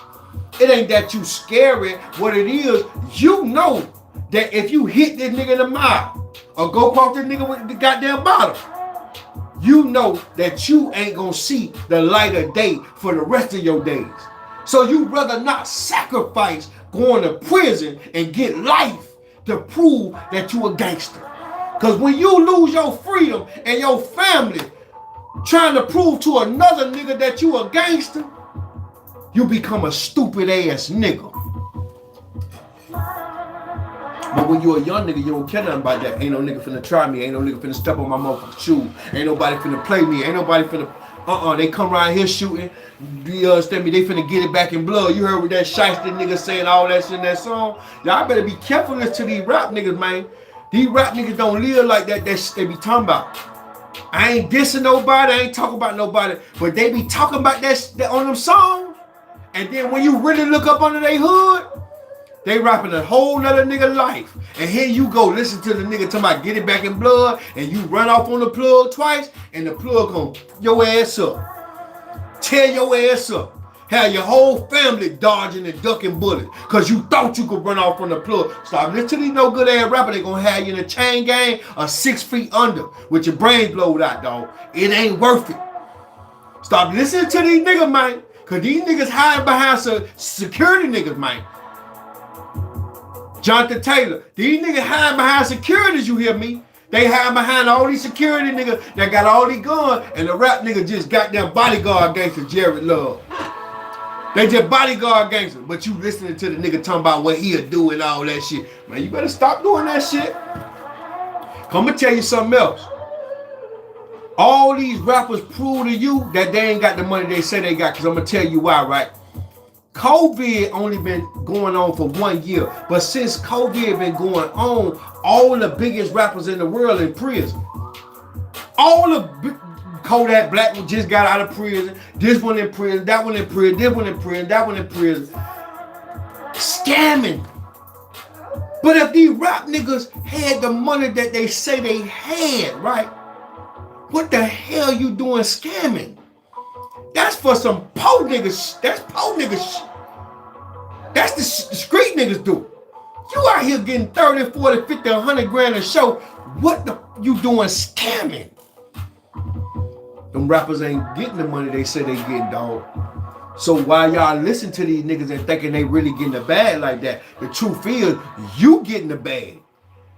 It ain't that you scary. What it is, you know that if you hit this nigga in the mouth or go across this nigga with the goddamn bottle, you know that you ain't gonna see the light of day for the rest of your days. So you rather not sacrifice going to prison and get life to prove that you a gangster. Because when you lose your freedom and your family trying to prove to another nigga that you a gangster, you become a stupid ass nigga. But when you a young nigga, you don't care nothing about that. Ain't no nigga finna try me. Ain't no nigga finna step on my motherfucking shoe. Ain't nobody finna play me. Ain't nobody finna They come around here shooting. You understand me? They finna get it back in blood. You heard what that shiesty nigga saying all that shit in that song? Y'all better be careful to these rap niggas, man. These rap niggas don't live like that shit they be talking about. I ain't dissing nobody, I ain't talking about nobody, but they be talking about that on them songs. And then when you really look up under their hood, they rapping a whole nother nigga life. And here you go, listen to the nigga talking about get it back in blood, and you run off on the plug twice, and the plug gon' your ass up. Tear your ass up. Have your whole family dodging and ducking bullets because you thought you could run off on the plug. Stop listening to these no good ass rapper. They gonna have you in a chain gang or 6 feet under with your brain blowed out, dog. It ain't worth it. Stop listening to these niggas, man. Because these niggas hide behind some security niggas, man. Jonathan Taylor. These niggas hide behind securities, you hear me? They hide behind all these security niggas that got all these guns, and the rap nigga just got them bodyguard gangster Jared Love. They just bodyguard gangster, but you listening to the nigga talking about what he'll do and all that shit. Man, you better stop doing that shit. I'm gonna tell you something else. All these rappers prove to you that they ain't got the money they say they got, because I'm gonna tell you why, right? COVID only been going on for 1 year, but since COVID been going on, all the biggest rappers in the world in prison. All the Kodak Black one just got out of prison. This one in prison, that one in prison, this one in prison, that one in prison. Scamming. But if these rap niggas had the money that they say they had, right? What the hell you doing scamming? That's for some po niggas. That's po niggas. That's the street niggas do. You out here getting 30, 40, 50, 100 grand a show. What the you doing scamming? Them rappers ain't getting the money they say they getting, dog. So while y'all listen to these niggas and thinking they really getting the bag like that, the truth is you getting the bag.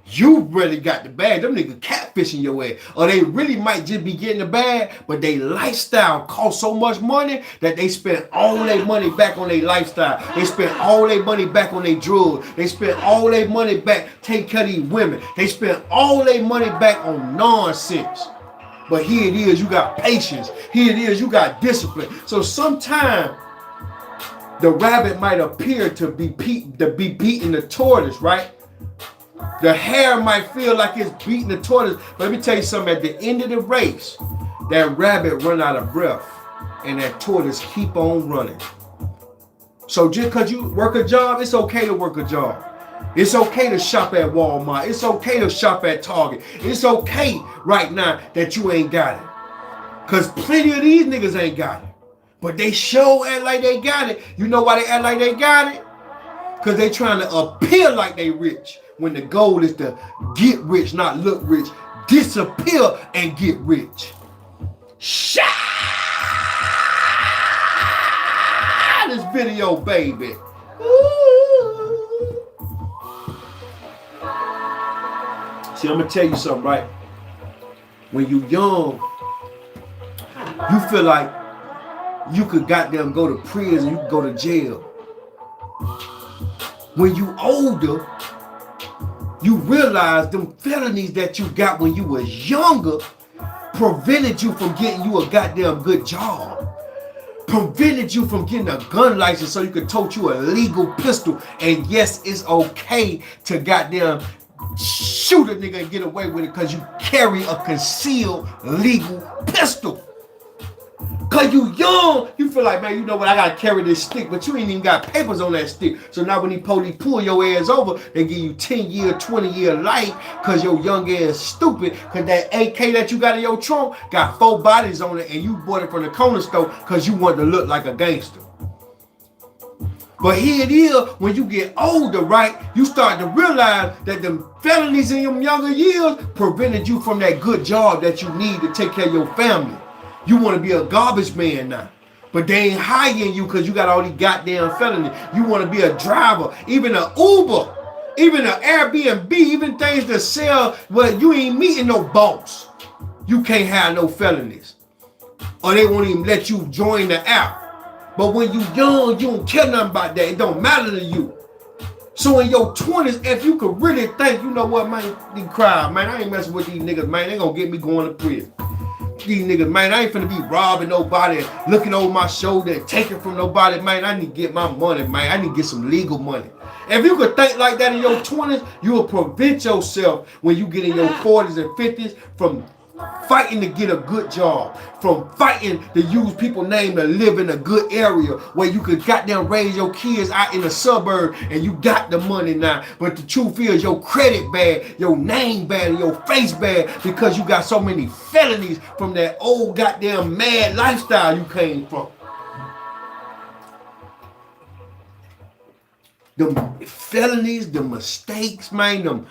You really got the bag. Them niggas catfishing your ass. Or they really might just be getting the bag, but they lifestyle cost so much money that they spend all their money back on their lifestyle. They spend all their money back on their drugs. They spend all their money back taking care of these women. They spend all their money back on nonsense. But here it is, you got patience. Here it is, you got discipline. So sometimes the rabbit might appear to be beating the tortoise, right? The hare might feel like it's beating the tortoise. But let me tell you something, at the end of the race, that rabbit run out of breath and that tortoise keep on running. So just because you work a job, it's okay to work a job. It's okay to shop at Walmart. It's okay to shop at Target. It's okay right now that you ain't got it. Because plenty of these niggas ain't got it. But they sure act like they got it. You know why they act like they got it? Because they trying to appear like they rich. When the goal is to get rich, not look rich. Disappear and get rich. Share this video, baby. See, I'm gonna tell you something, right? When you young, you feel like you could goddamn go to prison, you could go to jail. When you older, you realize them felonies that you got when you was younger prevented you from getting you a goddamn good job. Prevented you from getting a gun license so you could tote you a legal pistol. And yes, it's okay to goddamn shoot a nigga and get away with it because you carry a concealed legal pistol. Cause you young, you feel like, man, you know what, I gotta carry this stick, but you ain't even got papers on that stick. So now when these police pull your ass over, they give you 10-year, 20-year life cause your young ass stupid, cause that AK that you got in your trunk got 4 bodies on it and you bought it from the corner store cause you want to look like a gangster. But here it is, when you get older, right, you start to realize that the felonies in your younger years prevented you from that good job that you need to take care of your family. You want to be a garbage man now, but they ain't hiring you because you got all these goddamn felonies. You want to be a driver, even an Uber, even an Airbnb, even things that sell, well, you ain't meeting no boss. You can't have no felonies. Or they won't even let you join the app. But when you young, you don't care nothing about that. It don't matter to you. So in your 20s, if you could really think, you know what, man, they cry, man, I ain't messing with these niggas, man. They gonna get me going to prison. these niggas, man, I ain't finna be robbing nobody and looking over my shoulder and taking from nobody, man. I need to get my money, man. I need to get some legal money. If you could think like that in your 20s, you will prevent yourself when you get in your 40s and 50s from fighting to get a good job, from fighting to use people's name to live in a good area where you could goddamn raise your kids out in the suburb and you got the money now. But the truth is your credit bad, your name bad, and your face bad because you got so many felonies from that old goddamn mad lifestyle you came from. The felonies, the mistakes, man, them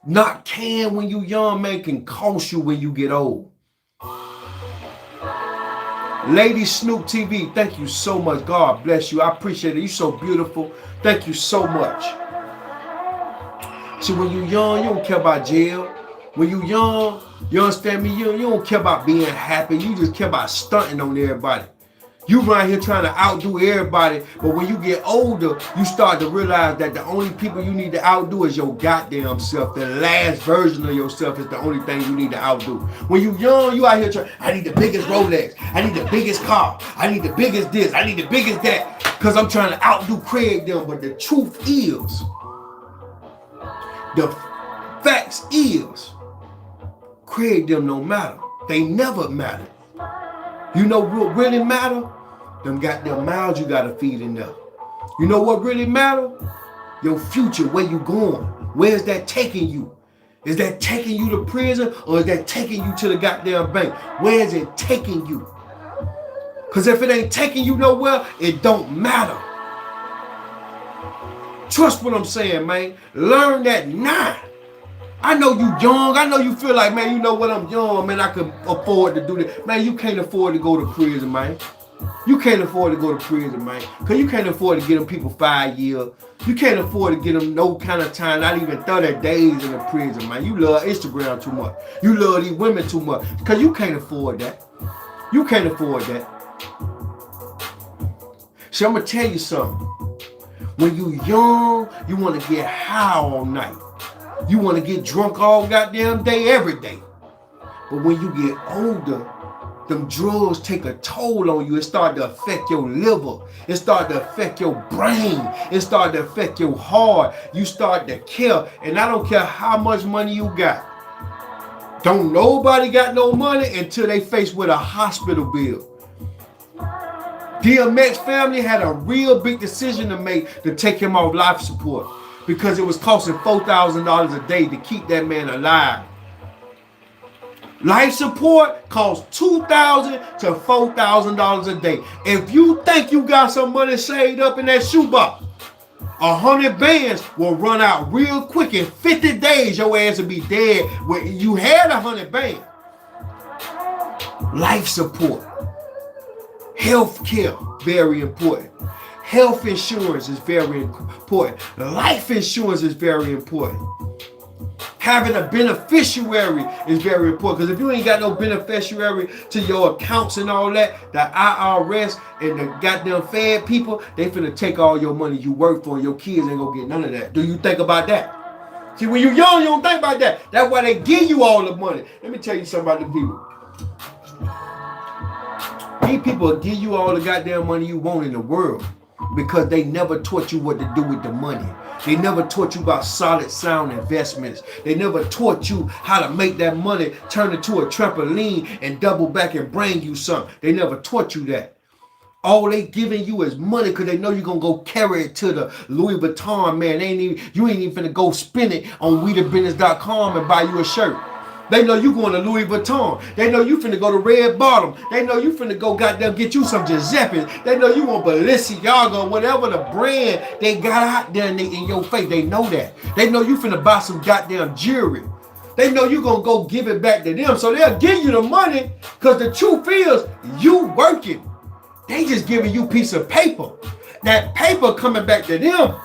not caring when you young, man, can cost you when you get old. Lady Snoop TV, thank you so much. God bless you. I appreciate it. You're so beautiful. Thank you so much. See, when you young, you don't care about jail. When you young, you understand me? You don't care about being happy. You just care about stunting on everybody. You right here trying to outdo everybody, but when you get older, you start to realize that the only people you need to outdo is your goddamn self. The last version of yourself is the only thing you need to outdo. When you young, you out here trying, I need the biggest Rolex, I need the biggest car, I need the biggest this, I need the biggest that, because I'm trying to outdo Craig them. But the truth is, the facts is, Craig them no matter. They never matter. You know what really matter? Them goddamn miles you gotta feed in there. You know what really matter? Your future, where you going? Where's that taking you? Is that taking you to prison or is that taking you to the goddamn bank? Where is it taking you? Because if it ain't taking you nowhere, it don't matter. Trust what I'm saying, man. Learn that now. I know you young. I know you feel like, man, you know what, I'm young, man, I can afford to do this. Man, you can't afford to go to prison, man. You can't afford to go to prison, man. Because you can't afford to get them people 5 years. You can't afford to get them no kind of time, not even 30 days in the prison, man. You love Instagram too much. You love these women too much. Because you can't afford that. You can't afford that. So I'm going to tell you something. When you young, you want to get high all night. You want to get drunk all goddamn day, every day. But when you get older, them drugs take a toll on you. It start to affect your liver. It start to affect your brain. It start to affect your heart. You start to care. And I don't care how much money you got. Don't nobody got no money until they faced with a hospital bill. DMX family had a real big decision to make to take him off life support, because it was costing $4,000 a day to keep that man alive. Life support costs $2,000 to $4,000 a day. If you think you got some money saved up in that shoebox, 100 bands will run out real quick. In 50 days, your ass will be dead. When you had 100 bands. Life support. Health care, very important. Health insurance is very important. Life insurance is very important. Having a beneficiary is very important, because if you ain't got no beneficiary to your accounts and all that, the IRS and the goddamn Fed people, they finna take all your money you work for, and your kids ain't gonna get none of that. Do you think about that? See, when you're young, you don't think about that. That's why they give you all the money. Let me tell you something about the people. These people will give you all the goddamn money you want in the world, because they never taught you what to do with the money. They never taught you about solid, sound investments. They never taught you how to make that money turn into a trampoline and double back and bring you something. They never taught you that. All they giving you is money because they know you're going to go carry it to the Louis Vuitton, man. You ain't even finna go spend it on WeTheBusiness.com and buy you a shirt. They know you going to Louis Vuitton. They know you finna go to Red Bottom. They know you finna go goddamn get you some Giuseppe. They know you want Balenciaga, whatever the brand they got out there in your face. They know that. They know you finna buy some goddamn jewelry. They know you gonna go give it back to them. So they'll give you the money, because the truth is, you working. They just giving you a piece of paper. That paper coming back to them,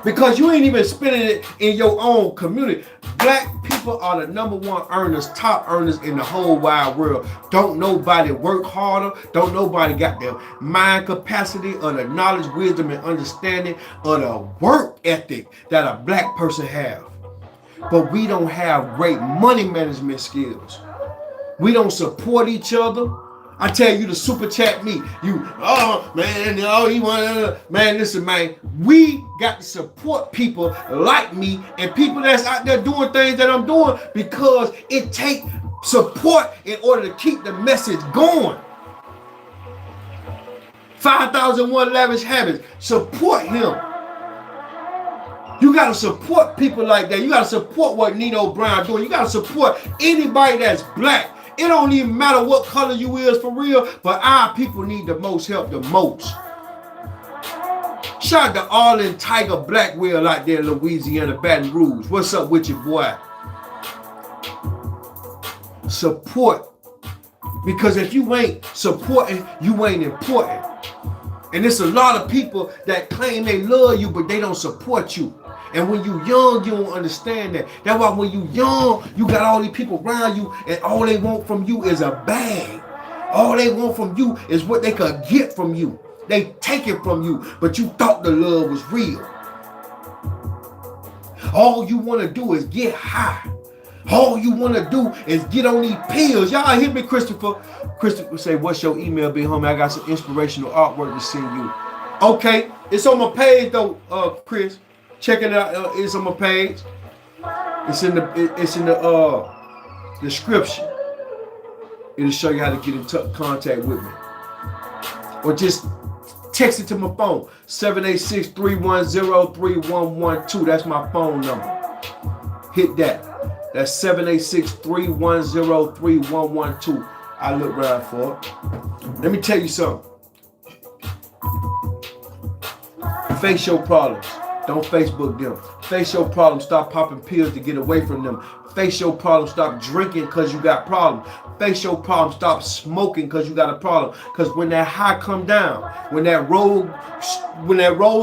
because you ain't even spending it in your own community. Black people are the #1 earners, top earners in the whole wide world. Don't nobody work harder. Don't nobody got the mind capacity or the knowledge, wisdom, and understanding or the work ethic that a black person have. But we don't have great money management skills. We don't support each other. I tell you to super chat me. Oh man, man, listen, man. We got to support people like me and people that's out there doing things that I'm doing, because it takes support in order to keep the message going. 5,001 Lavish Habits. Support him. You got to support people like that. You got to support what Nino Brown doing. You got to support anybody that's black. It don't even matter what color you is for real, but our people need the most help the most. Shout out to Arlen Tiger Blackwell out there in Louisiana, Baton Rouge. What's up with you, boy? Support. Because if you ain't supporting, you ain't important. And there's a lot of people that claim they love you, but they don't support you. And when you young, you don't understand that. That's why when you young, you got all these people around you, and all they want from you is a bag. All they want from you is what they could get from you. They take it from you, but you thought the love was real. All you want to do is get high. All you want to do is get on these pills. Y'all hear me, Christopher? Christopher say, what's your email, big homie? I got some inspirational artwork to send you. Okay, it's on my page though, Chris. Check it out. It's on my page. It's in the description. It'll show you how to get in contact with me, or just text it to my phone, 786-310-3112. That's my phone number. Hit that. That's 786-310-3112. I look around for it. Let me tell you something. Face your problems. Don't Facebook them. Face your problems. Stop popping pills to get away from them. Face your problems. Stop drinking because you got problems. Face your problems. Stop smoking because you got a problem. Because when that high come down, when that roll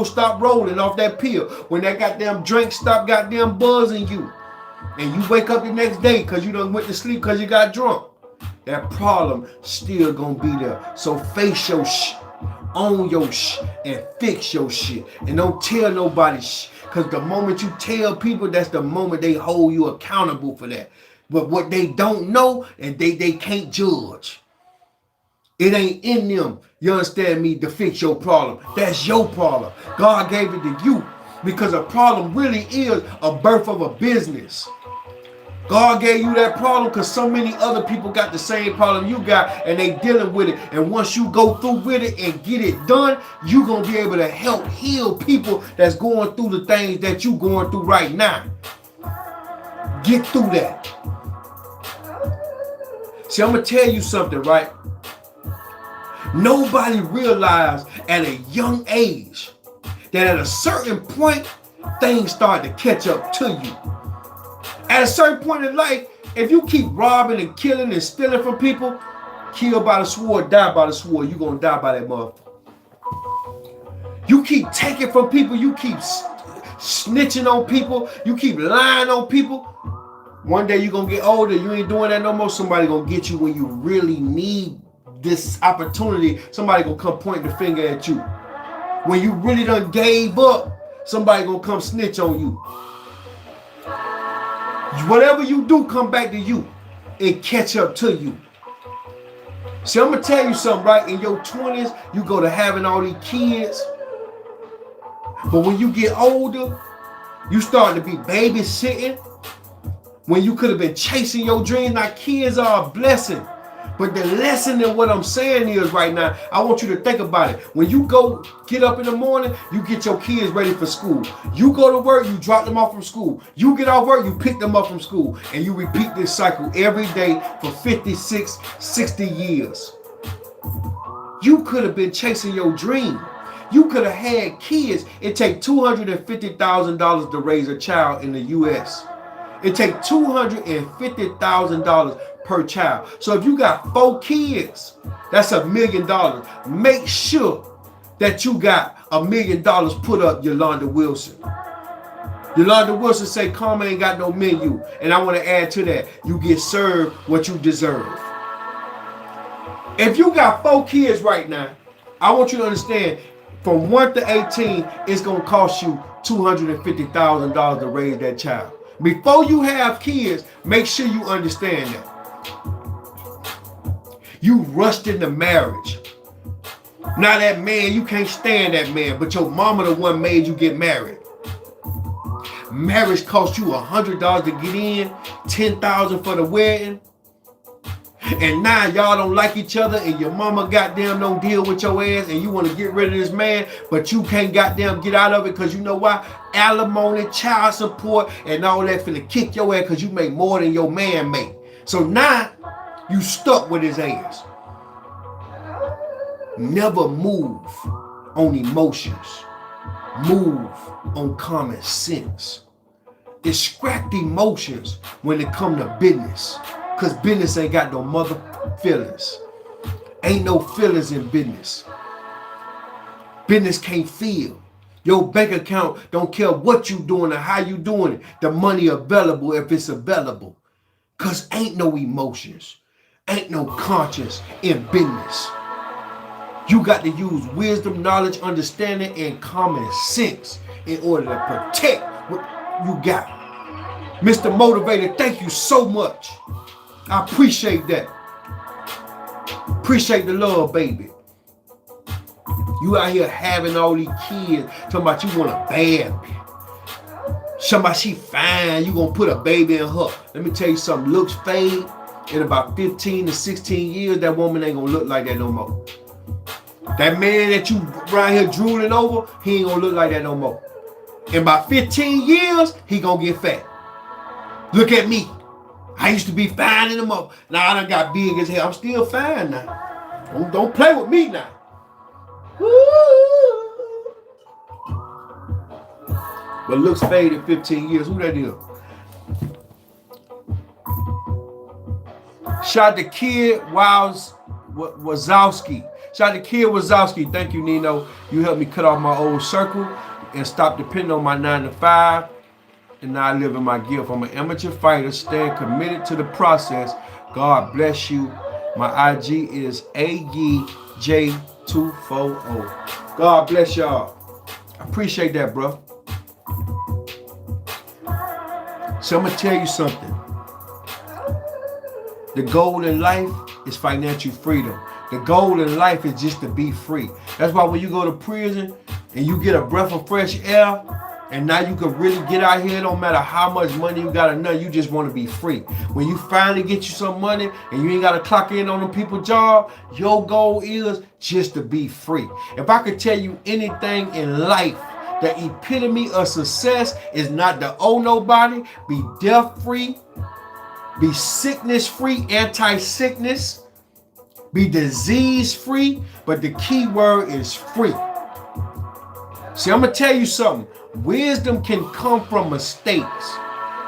stop rolling off that pill, when that goddamn drink stop goddamn buzzing you, and you wake up the next day because you done went to sleep because you got drunk, that problem still gonna be there. So face your shit, own your shit, and fix your shit. And don't tell nobody shit. Because the moment you tell people, that's the moment they hold you accountable for that. But what they don't know, and they can't judge. It ain't in them, you understand me, to fix your problem. That's your problem. God gave it to you. Because a problem really is a birth of a business. God gave you that problem because so many other people got the same problem you got, and they dealing with it. And once you go through with it and get it done, you're going to be able to help heal people that's going through the things that you going through right now. Get through that. See, I'm going to tell you something, right? Nobody realized at a young age that at a certain point, things start to catch up to you. At a certain point in life, if you keep robbing and killing and stealing from people, kill by the sword, die by the sword, you're going to die by that motherfucker. You keep taking from people, you keep snitching on people, you keep lying on people. One day you're going to get older, you ain't doing that no more. Somebody going to get you when you really need this opportunity. Somebody going to come pointing the finger at you. When you really done gave up, somebody gonna come snitch on you. Whatever you do, come back to you and catch up to you. See, I'm gonna tell you something, right? In your 20s, you go to having all these kids. But when you get older, you start to be babysitting. When you could have been chasing your dreams. Now, kids are a blessing. But the lesson in what I'm saying is right now, I want you to think about it. When you go get up in the morning, you get your kids ready for school. You go to work, you drop them off from school. You get off work, you pick them up from school. And you repeat this cycle every day for 56, 60 years. You could have been chasing your dream. You could have had kids. It takes $250,000 to raise a child in the U.S. It takes $250,000 per child. So if you got 4 kids, that's $1 million. Make sure that you got $1 million put up, Yolanda Wilson. Yolanda Wilson say, Karma ain't got no menu. And I want to add to that, you get served what you deserve. If you got 4 kids right now, I want you to understand, from 1 to 18, it's going to cost you $250,000 to raise that child. Before you have kids, make sure you understand that. You rushed into marriage. Now that man, you can't stand that man, but your mama the one made you get married. Marriage cost you $100 to get in, $10,000 for the wedding. And now y'all don't like each other and your mama goddamn don't deal with your ass and you want to get rid of this man, but you can't goddamn get out of it because you know why? Alimony, child support, and all that finna kick your ass because you make more than your man make. So now you stuck with his ass. Never move on emotions. Move on common sense. Extract emotions when it come to business. Because business ain't got no mother feelings. Ain't no feelings in business. Business can't feel. Your bank account don't care what you doing or how you doing it. The money available if it's available. Because ain't no emotions. Ain't no conscience in business. You got to use wisdom, knowledge, understanding, and common sense in order to protect what you got. Mr. Motivator, thank you so much. I appreciate that. Appreciate the love, baby. You out here having all these kids talking about you want a baby. Somebody she fine, you gonna put a baby in her. Let me tell you something, looks fade. In about 15 to 16 years, that woman ain't gonna look like that no more. That man that you right here drooling over, he ain't gonna look like that no more. In about 15 years, he gonna get fat. Look at me. I used to be fine in the mother. Now I done got big as hell. I'm still fine now. Don't play with me now. Woo. But looks fade in 15 years. Who that is? Shout to Kid Wazowski. Shout to Kid Wazowski. Thank you, Nino. You helped me cut off my old circle and stop depending on my 9 to 5. And now I live in my gift. I'm an amateur fighter, staying committed to the process. God bless you. My IG is AYJ240. God bless y'all. I appreciate that, bro. So I'm going to tell you something. The goal in life is financial freedom. The goal in life is just to be free. That's why when you go to prison and you get a breath of fresh air, and now you can really get out here. It don't matter how much money you got or nothing. You just want to be free. When you finally get you some money and you ain't got to clock in on them people's job, your goal is just to be free. If I could tell you anything in life, the epitome of success is not to owe nobody, be death free, be sickness free, anti-sickness, be disease free, but the key word is free. See, I'm going to tell you something. Wisdom can come from mistakes,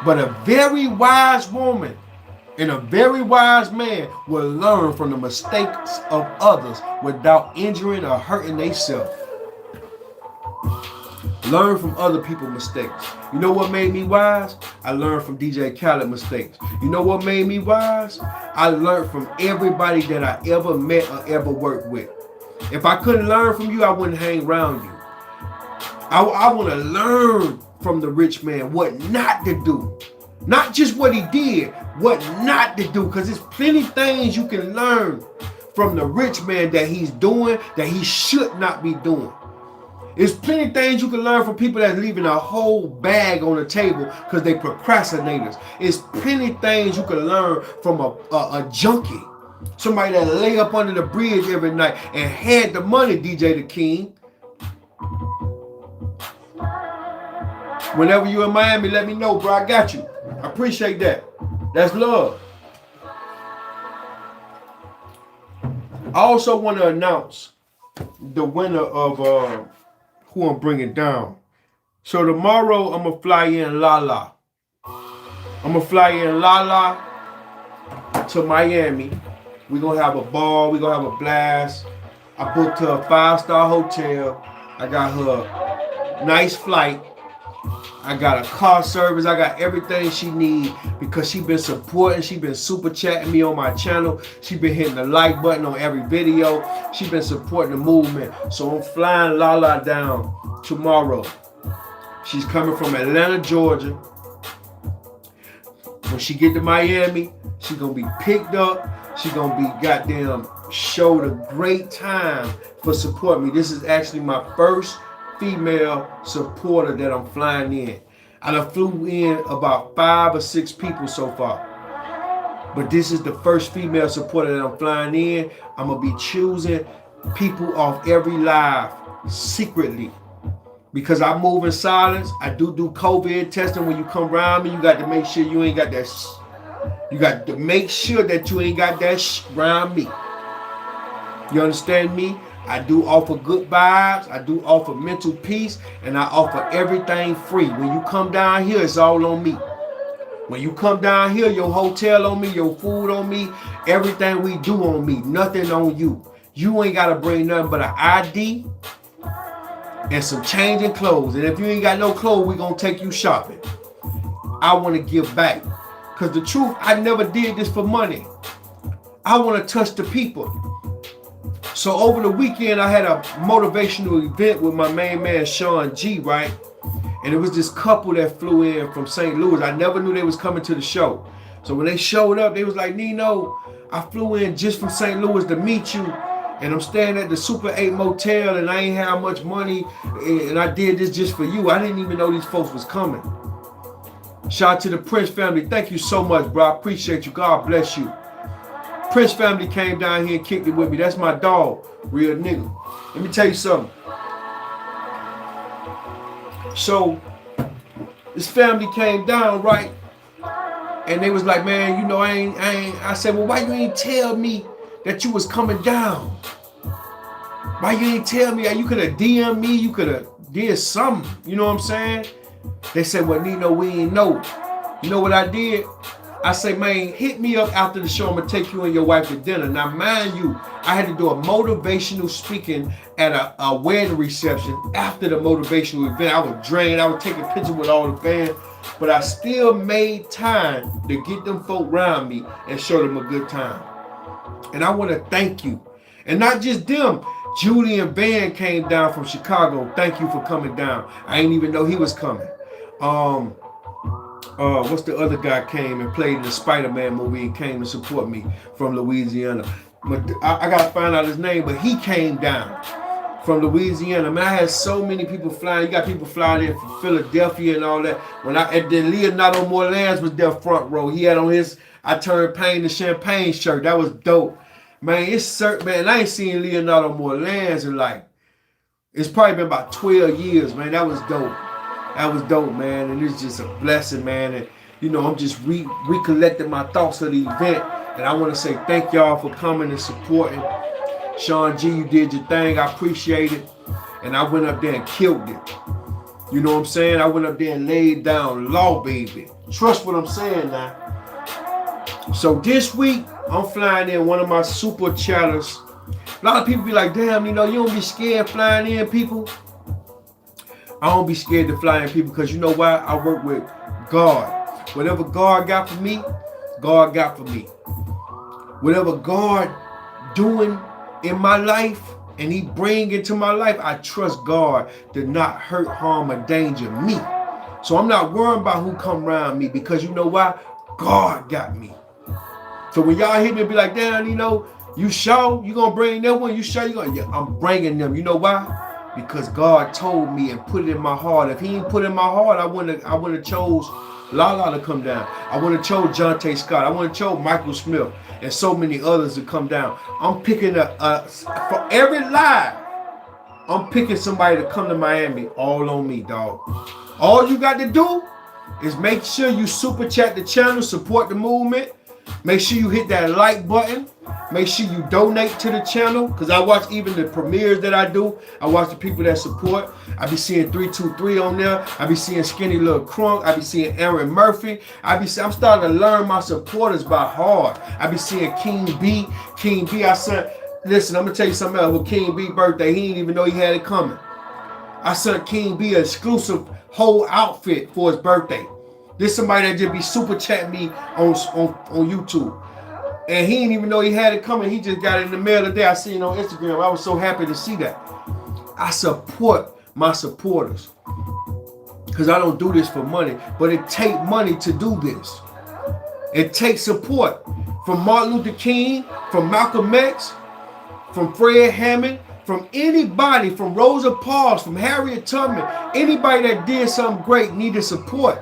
but a very wise woman and a very wise man will learn from the mistakes of others without injuring or hurting themselves. Learn from other people's mistakes. You know what made me wise? I learned from DJ Khaled's mistakes. You know what made me wise? I learned from everybody that I ever met or ever worked with. If I couldn't learn from you, I wouldn't hang around you. I want to learn from the rich man what not to do. Not just what he did, what not to do. Because there's plenty things you can learn from the rich man that he's doing that he should not be doing. There's plenty things you can learn from people that's leaving a whole bag on the table because they procrastinators. There's plenty things you can learn from a junkie. Somebody that lay up under the bridge every night and had the money, DJ the King. Whenever you're in Miami, let me know, bro. I got you. I appreciate that. That's love. I also want to announce the winner of who I'm bringing down. So tomorrow, I'm going to fly in Lala. I'm going to fly in Lala to Miami. We're going to have a ball. We're going to have a blast. I booked her a 5-star hotel. I got her a nice flight. I got a car service. I got everything she need because she been supporting. She been super chatting me on my channel. She been hitting the like button on every video. She been supporting the movement. So I'm flying Lala down tomorrow. She's coming from Atlanta, Georgia. When she get to Miami, she's gonna be picked up She gonna be goddamn showed a great time for supporting me. This is actually my first female supporter that I'm flying in. I done flew in about 5 or 6 people so far. But this is the first female supporter that I'm flying in. I'm gonna be choosing people off every live secretly. Because I move in silence. I do COVID testing. When you come around me, you got to make sure you ain't got that you got to make sure that you ain't got that around me. You understand me? I do offer good vibes. I do offer mental peace. And I offer everything free. When you come down here, it's all on me. When you come down here, your hotel on me, your food on me, everything we do on me, nothing on you. You ain't got to bring nothing but an ID and some changing clothes. And if you ain't got no clothes, we going to take you shopping. I want to give back. Because the truth, I never did this for money. I want to touch the people. So over the weekend, I had a motivational event with my main man, Sean G, right? And it was this couple that flew in from St. Louis. I never knew they was coming to the show. So when they showed up, they was like, Nino, I flew in just from St. Louis to meet you. And I'm staying at the Super 8 Motel and I ain't have much money. And I did this just for you. I didn't even know these folks was coming. Shout out to the Prince family. Thank you so much, bro. I appreciate you. God bless you. Prince family came down here and kicked it with me. That's my dog. Real nigga. Let me tell you something. So, this family came down, right? And they was like, man, you know, I said, well, why you ain't tell me that you was coming down? Why you ain't tell me? You could have DM'd me. You could have did something. You know what I'm saying? They said, well, Nino, we ain't know. You know what I did? I say, man, hit me up after the show. I'm going to take you and your wife to dinner. Now, mind you, I had to do a motivational speaking at a wedding reception after the motivational event. I was drained. I was taking pictures with all the fans. But I still made time to get them folk around me and show them a good time. And I want to thank you. And not just them. Julian Van came down from Chicago. Thank you for coming down. I didn't even know he was coming. What's the other guy came and played in the Spider-Man movie and came to support me from Louisiana. I got to find out his name, but he came down from Louisiana. Man, I had so many people flying. You got people flying in from Philadelphia and all that. And then Leonardo Morlands was there front row. He had on his I Turned Pain to Champagne shirt. That was dope. Man, it's certain, man. I ain't seen Leonardo Morlands in it's probably been about 12 years, man. That was dope. That was dope, man. And it's just a blessing, man. And, you know, I'm just recollecting my thoughts of the event. And I want to say thank y'all for coming and supporting. Sean G, you did your thing. I appreciate it. And I went up there and killed it. You know what I'm saying? I went up there and laid down law, baby. Trust what I'm saying now. So this week, I'm flying in one of my super chatters. A lot of people be like, damn, you know, you don't be scared flying in people. I don't be scared to fly in people because you know why? I work with God. Whatever God got for me, God got for me. Whatever God doing in my life and he bring into my life, I trust God to not hurt, harm, or danger me. So I'm not worrying about who come around me because you know why? God got me. So when y'all hear me be like, damn, you know, you sure you gonna bring that one? You sure you gonna? Yeah, I'm bringing them. You know why? Because God told me and put it in my heart. If he ain't put it in my heart, I wouldn't have chose Lala to come down. I wouldn't have chose Jonte Scott. I wouldn't have chose Michael Smith and so many others to come down. I'm picking for every live, I'm picking somebody to come to Miami all on me, dog. All you got to do is make sure you super chat the channel, support the movement. Make sure you hit that like button. Make sure you donate to the channel because I watch even the premieres that I do. I watch the people that support. I be seeing 323 on there. I be seeing Skinny Little Crunk. I be seeing Aaron Murphy. I'm starting to learn my supporters by heart. I be seeing King B. Listen, I'm going to tell you something else. With King B birthday, he didn't even know he had it coming. I sent King B an exclusive whole outfit for his birthday. This somebody that just be super chatting me on YouTube. And he didn't even know he had it coming. He just got it in the mail today. I seen it on Instagram. I was so happy to see that. I support my supporters. Because I don't do this for money. But it takes money to do this. It takes support from Martin Luther King, from Malcolm X, from Fred Hammond, from anybody, from Rosa Parks, from Harriet Tubman, anybody that did something great needed support.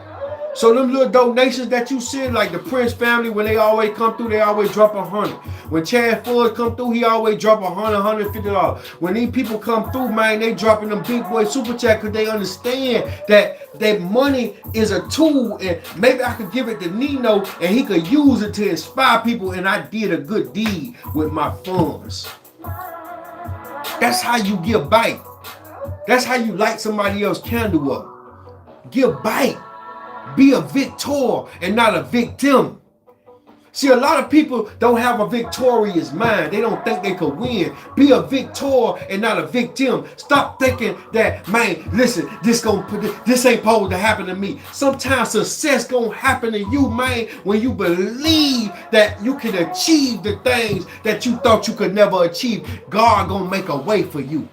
So them little donations that you see, like the Prince family, when they always come through, they always drop 100. When Chad Ford come through, he always drop $100, $150. When these people come through, man, they dropping them big boy super chat because they understand that money is a tool, and maybe I could give it to Nino and he could use it to inspire people, and I did a good deed with my funds. That's how you give back. That's how you light somebody else's candle up. Give back. Be a victor and not a victim. See, a lot of people don't have a victorious mind. They don't think they could win. Be a victor and not a victim. Stop thinking that, man, listen, this ain't supposed to happen to me. Sometimes success gonna happen to you, man, when you believe that you can achieve the things that you thought you could never achieve. God gonna make a way for you.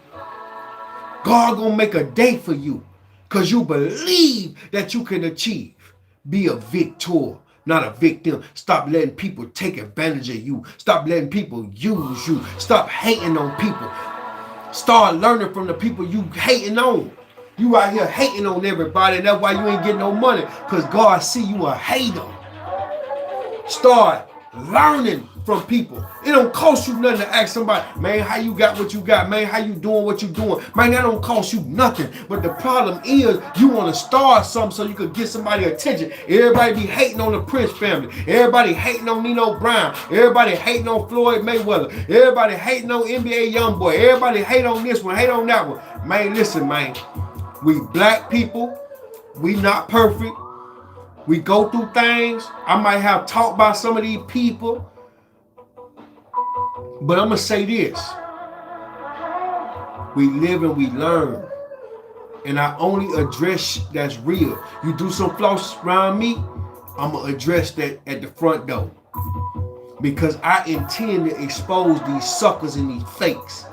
God gonna make a day for you. Because you believe that you can achieve. Be a victor, not a victim. Stop letting people take advantage of you. Stop letting people use you. Stop hating on people. Start learning from the people you hating on. You out here hating on everybody, and that's why you ain't getting no money. Because God see you a hater. Start learning from people. It don't cost you nothing to ask somebody, man, how you got what you got, man, how you doing what you doing, man, that don't cost you nothing. But the problem is you want to start something so you could get somebody attention. Everybody be hating on the Prince family. Everybody hating on Nino Brown. Everybody hating on Floyd Mayweather. Everybody hating on NBA Youngboy. Everybody hate on this one, hate on that one. Man, listen, man, we black people, we not perfect. We go through things. I might have talked about some of these people, but I'm going to say this. We live and we learn. And I only address that's real. You do some floss around me, I'm going to address that at the front door. Because I intend to expose these suckers and these fakes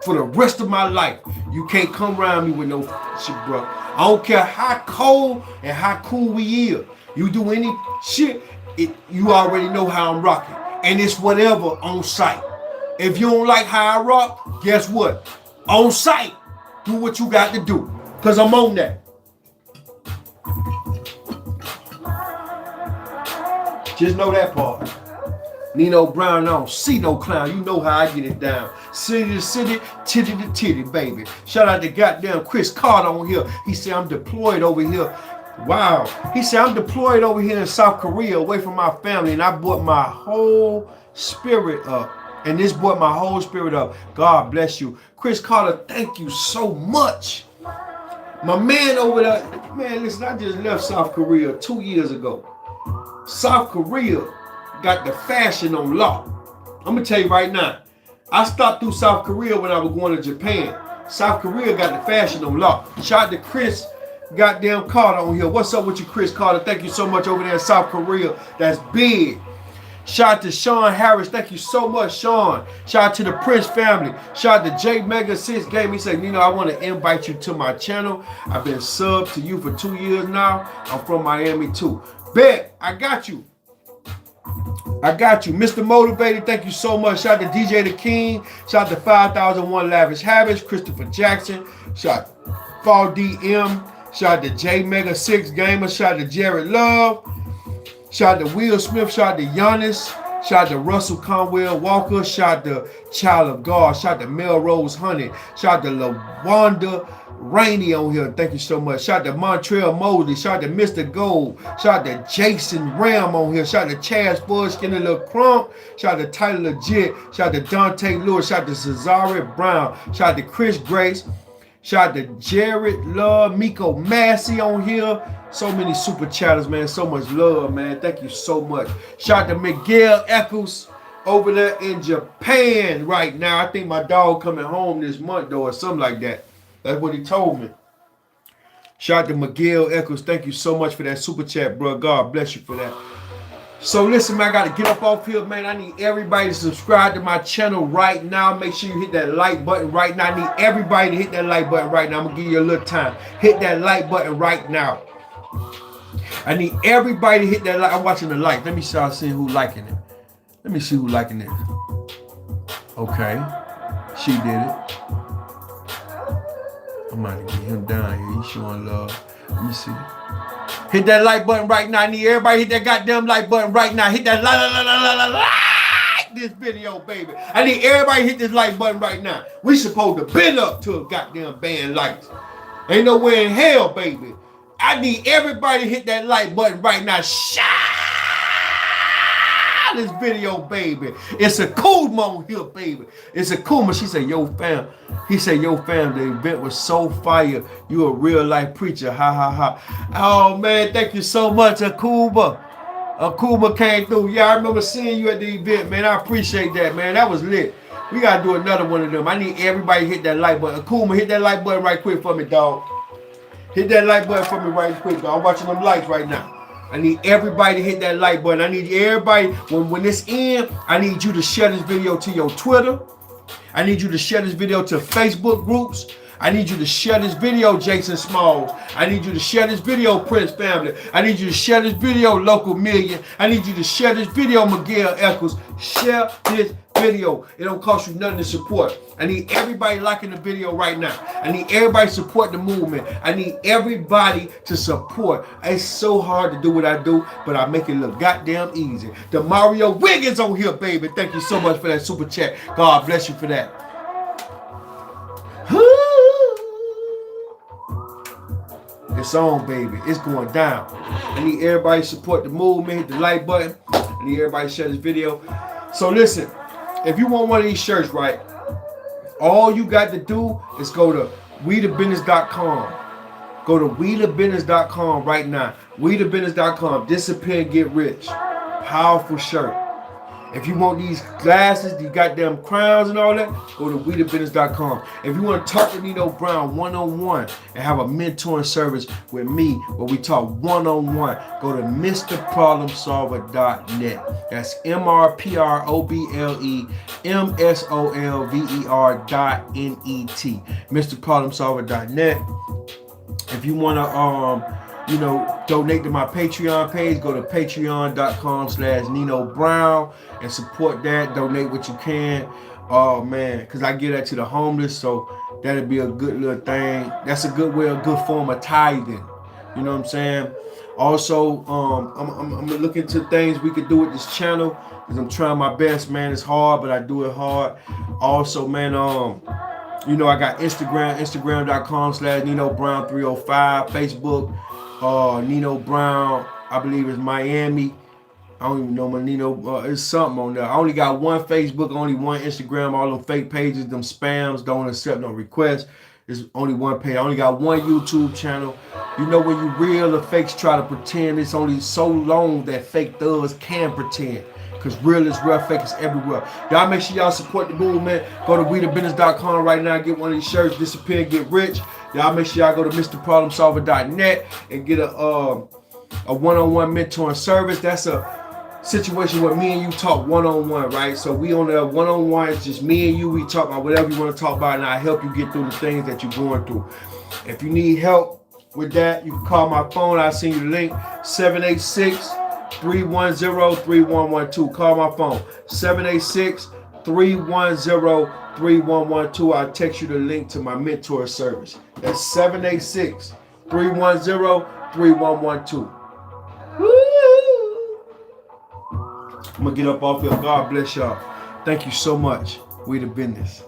for the rest of my life. You can't come around me with no shit, bro. I don't care how cold and how cool we is. You do any shit, you already know how I'm rocking. And it's whatever on site. If you don't like how I rock, guess what? On site, do what you got to do. Because I'm on that. Just know that part. Nino Brown, I don't see no clown. You know how I get it down. City to city, titty to titty, baby. Shout out to goddamn Chris Carter on here. He said, I'm deployed over here. Wow. He said, I'm deployed over here in South Korea away from my family, and I brought my whole spirit up. And this brought my whole spirit up. God bless you. Chris Carter, thank you so much. My man over there, man, listen, I just left South Korea 2 years ago. South Korea got the fashion on lock. I'm going to tell you right now. I stopped through South Korea when I was going to Japan. South Korea got the fashion on lock. Shout out to Chris goddamn Carter on here. What's up with you, Chris Carter? Thank you so much over there in South Korea. That's big. Shout out to Sean Harris. Thank you so much, Sean. Shout out to the Prince family. Shout out to J Mega 6 Game. He said, I want to invite you to my channel. I've been subbed to you for 2 years now. I'm from Miami too. Bet, I got you. I got you. Mr. Motivated, thank you so much. Shout out to DJ The King. Shout out to 5001 Lavish Habits. Christopher Jackson. Shout out to Fall DM. Shout out to J Mega 6 Gamer. Shout out to Jared Love. Shout out to Will Smith. Shout out to Giannis. Shout out to Russell Conwell Walker. Shout out to Child of God. Shout out to Melrose Honey. Shout out to LaWanda Rainey on here. Thank you so much. Shout out to Montreal Mosley. Shout out to Mr. Gold. Shout out to Jason Ram on here. Shout out to Chaz Fudge, Skinny Little Crump. Shout out to Tyler Legit. Shout out to Dante Lewis. Shout out to Cesare Brown. Shout out to Chris Grace. Shout out to Jared Love, Miko Massey on here. So many super chatters, man. So much love, man. Thank you so much. Shout out to Miguel Eccles over there in Japan right now. I think my dog coming home this month, though, or something like that. That's what he told me. Shout out to Miguel Eccles. Thank you so much for that super chat, bro. God bless you for that. So listen, man, I got to get up off here, man. I need everybody to subscribe to my channel right now. Make sure you hit that like button right now. I need everybody to hit that like button right now. I'm going to give you a little time. Hit that like button right now. I need everybody to hit that like. I'm watching the like. Let me start seeing who's liking it. Let me see who liking this. Okay. She did it. I'm gonna get him down here. He's showing love. Let me see. Hit that like button right now. I need everybody hit that goddamn like button right now. Hit that like this video, baby. I need everybody hit this like button right now. We supposed to bend up to a goddamn band likes. Ain't no way in hell, baby. I need everybody to hit that like button right now. This video, baby. It's a cool moment here, baby. It's a cool moment. She said, yo, fam. He said, yo, fam, the event was so fire. You a real life preacher. Ha, ha, ha. Oh, man, thank you so much, Akuba. Akuba came through. Yeah, I remember seeing you at the event, man. I appreciate that, man. That was lit. We got to do another one of them. I need everybody to hit that like button. Akuma, hit that like button right quick for me, dog. Hit that like button for me right quick, dog. I'm watching them likes right now. I need everybody to hit that like button. I need everybody, when this ends, I need you to share this video to your Twitter. I need you to share this video to Facebook groups. I need you to share this video, Jason Smalls. I need you to share this video, Prince Family. I need you to share this video, Local Million. I need you to share this video, Miguel Eccles. Share this video. It don't cost you nothing to support. I need everybody liking the video right now. I need everybody to support the movement. I need everybody to support. It's so hard to do what I do, but I make it look goddamn easy. The Mario Wiggins on here, baby. Thank you so much for that super chat. God bless you for that. It's on, baby. It's going down. I need everybody to support the movement. Hit the like button. I need everybody to share this video. So listen, if you want one of these shirts, right, all you got to do is go to WeTheBusiness.com. Go to WeTheBusiness.com right now. WeTheBusiness.com. Disappear and get rich. Powerful shirt. If you want these glasses, these goddamn crowns and all that, go to WeTheBusiness.com. If you want to talk to Nino Brown one-on-one and have a mentoring service with me where we talk one-on-one, go to MrProblemSolver.net. That's MrProblemSolver.net. MrProblemSolver.net. If you want to, donate to my Patreon page, go to patreon.com/Nino Brown and support that. Donate what you can. Oh, man, because I give that to the homeless, so that'll be a good little thing. That's a good way, a good form of tithing. You know what I'm saying? Also, I'm looking into things we could do with this channel because I'm trying my best, man. It's hard, but I do it hard. Also, man, I got Instagram.com/Nino Brown 305, Facebook. Nino Brown, I believe it's Miami. I don't even know my Nino. It's something on there. I only got one Facebook, only one Instagram. All them fake pages, them spams, don't accept no requests. It's only one page. I only got one YouTube channel. You know when you real, the fakes try to pretend. It's only so long that fake thugs can pretend. Because real is real, fake is everywhere. Y'all make sure y'all support the movement. Go to WeTheBusiness.com right now. Get one of these shirts. Disappear and get rich. Y'all make sure y'all go to MrProblemSolver.net and get a one-on-one mentoring service. That's a situation where me and you talk one-on-one, right? So we on the one-on-one. It's just me and you. We talk about whatever you want to talk about, and I help you get through the things that you're going through. If you need help with that, you can call my phone. I'll send you the link. 786-310-3112. Call my phone. 786-310-3112. I'll text you the link to my mentor service. That's 786-310-3112. I'm going to get up off here. God bless y'all. Thank you so much. We the business.